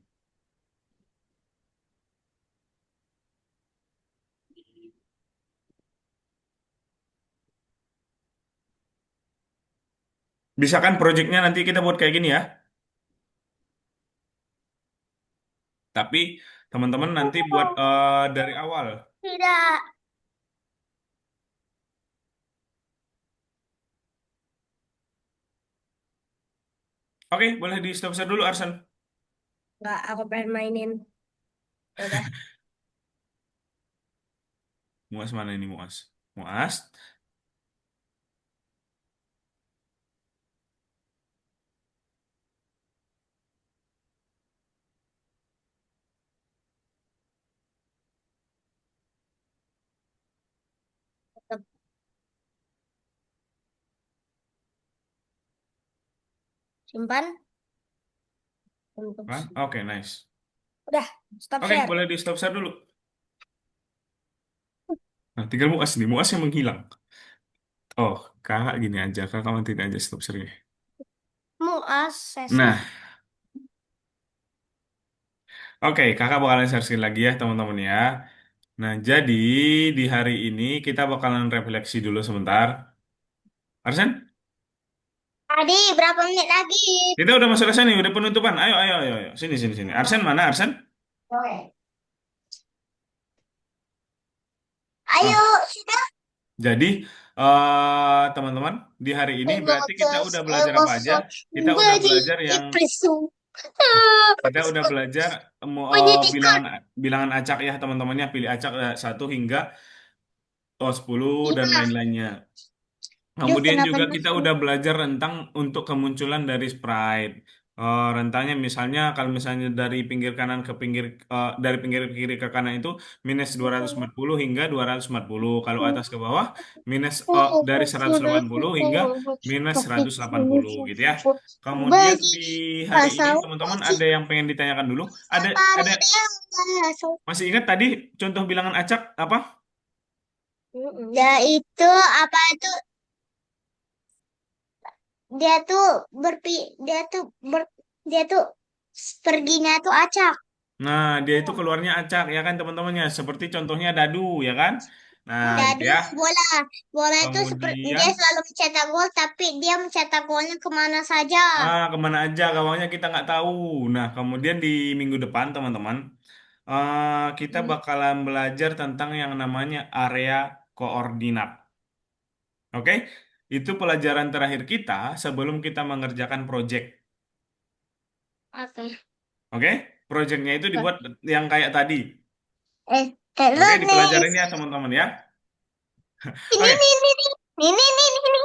Bisa kan proyeknya nanti kita buat kayak gini ya. Tapi teman-teman nanti buat dari awal. Tidak. Oke, boleh di stop share dulu Arsen. Nggak, aku pengen mainin. Ya udah. Muas mana ini Muas? Muas. Simpan. Untuk Hah? Oke, nice. udah, stop Oke, share. boleh di stop share dulu. Nah, tinggal Muas nih. Muas yang menghilang. Oh, kakak gini aja. Kakak matiin aja stop share. Muas sesi. Nah, oke, kakak bakalan share screen lagi ya, teman-teman ya. Nah, jadi di hari ini kita bakalan refleksi dulu sebentar. Arsen, Tadi berapa menit lagi? kita udah masuk ke sini, udah penutupan. Ayo, ayo, ayo, ayo. Sini, sini, sini. Arsen mana, Arsen? Oke. Ah, Ayo, sudah. jadi, teman-teman, di hari ini I berarti kita was, udah I belajar apa was aja? so Kita udah very belajar yang, impressive. kita udah belajar Menyedihkan. bilangan acak ya, teman-temannya. Pilih acak 1 hingga 10 dan Lima. lain-lainnya. Duh, Kemudian kenapa juga kita nangis? udah belajar rentang untuk kemunculan dari sprite. Rentangnya misalnya kalau misalnya dari pinggir kanan ke pinggir dari pinggir kiri ke kanan itu minus 240 hingga 240. Kalau atas ke bawah minus dari 180 hingga minus 180 gitu ya. Kemudian Bagi di hari ini pasal teman-teman bagi ada yang pengen ditanyakan dulu. Ada apa masih ingat tadi contoh bilangan acak apa? ya itu apa itu dia tuh dia tuh ber dia tuh perginya tuh acak. Nah, dia itu keluarnya acak ya kan teman-temannya. Seperti contohnya dadu ya kan. Nah, gitu Dadu ya. bola. Bola itu seperti Kemudian dia selalu mencetak gol, tapi dia mencetak golnya kemana saja. kemana aja gawangnya kita nggak tahu. Nah, kemudian di minggu depan teman-teman kita bakalan belajar tentang yang namanya area koordinat. Oke? Itu pelajaran terakhir kita sebelum kita mengerjakan project. Oke. Oke? Projectnya itu dibuat yang kayak tadi. Eh, Hello Oke, nih. dipelajarin ya teman-teman ya. Ini, Oke. ini, ini, ini, ini.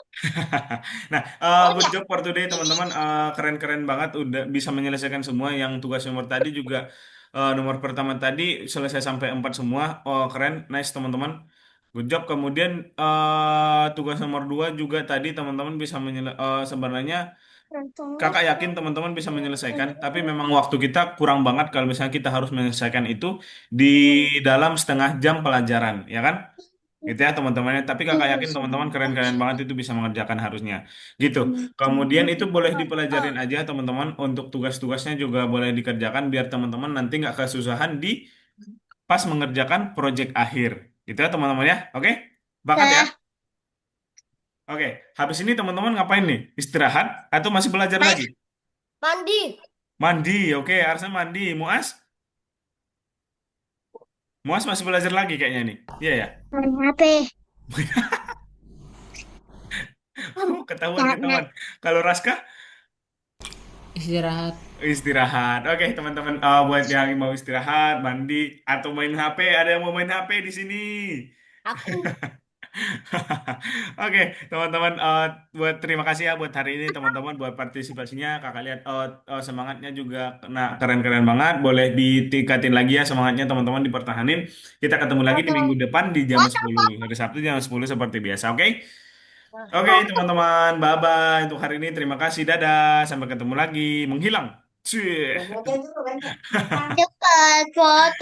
Nah, Oh good ya. job for today teman-teman. Keren-keren banget udah bisa menyelesaikan semua yang tugas nomor tadi juga nomor pertama tadi selesai sampai 4 semua. Oh, keren. Nice teman-teman. Good job. Kemudian tugas nomor 2 juga tadi teman-teman bisa sebenarnya kakak yakin teman-teman bisa menyelesaikan, tapi memang waktu kita kurang banget kalau misalnya kita harus menyelesaikan itu di dalam setengah jam pelajaran, ya kan? Gitu ya teman-temannya. Tapi kakak yakin teman-teman keren-keren banget itu bisa mengerjakan harusnya. Gitu. Kemudian itu boleh dipelajarin aja teman-teman. Untuk tugas-tugasnya juga boleh dikerjakan biar teman-teman nanti nggak kesusahan di pas mengerjakan project akhir. Gitu ya teman-teman ya. Oke? Bakat ya? Nah, Oke. Habis ini teman-teman ngapain nih? Istirahat atau masih belajar main, lagi? Mandi. Mandi. Oke, harusnya mandi. Muas? Muas masih belajar lagi kayaknya nih. Iya ya? main HP. Ketahuan, Karena ketahuan. Kalau Raska? Istirahat. Istirahat. Oke, teman-teman, buat yang mau istirahat, mandi, atau main HP, ada yang mau main HP di sini. Aku. Oke, teman-teman, buat terima kasih ya buat hari ini, teman-teman, buat partisipasinya. Kakak lihat semangatnya juga, nah keren-keren banget. Boleh ditingkatin lagi ya semangatnya, teman-teman, dipertahanin. Kita ketemu lagi di minggu depan di jam 10. Hari Sabtu jam 10 seperti biasa, oke? Oke, teman-teman, bye-bye untuk hari ini. Terima kasih, dadah. Sampai ketemu lagi. Menghilang. Cuy. cepat foto.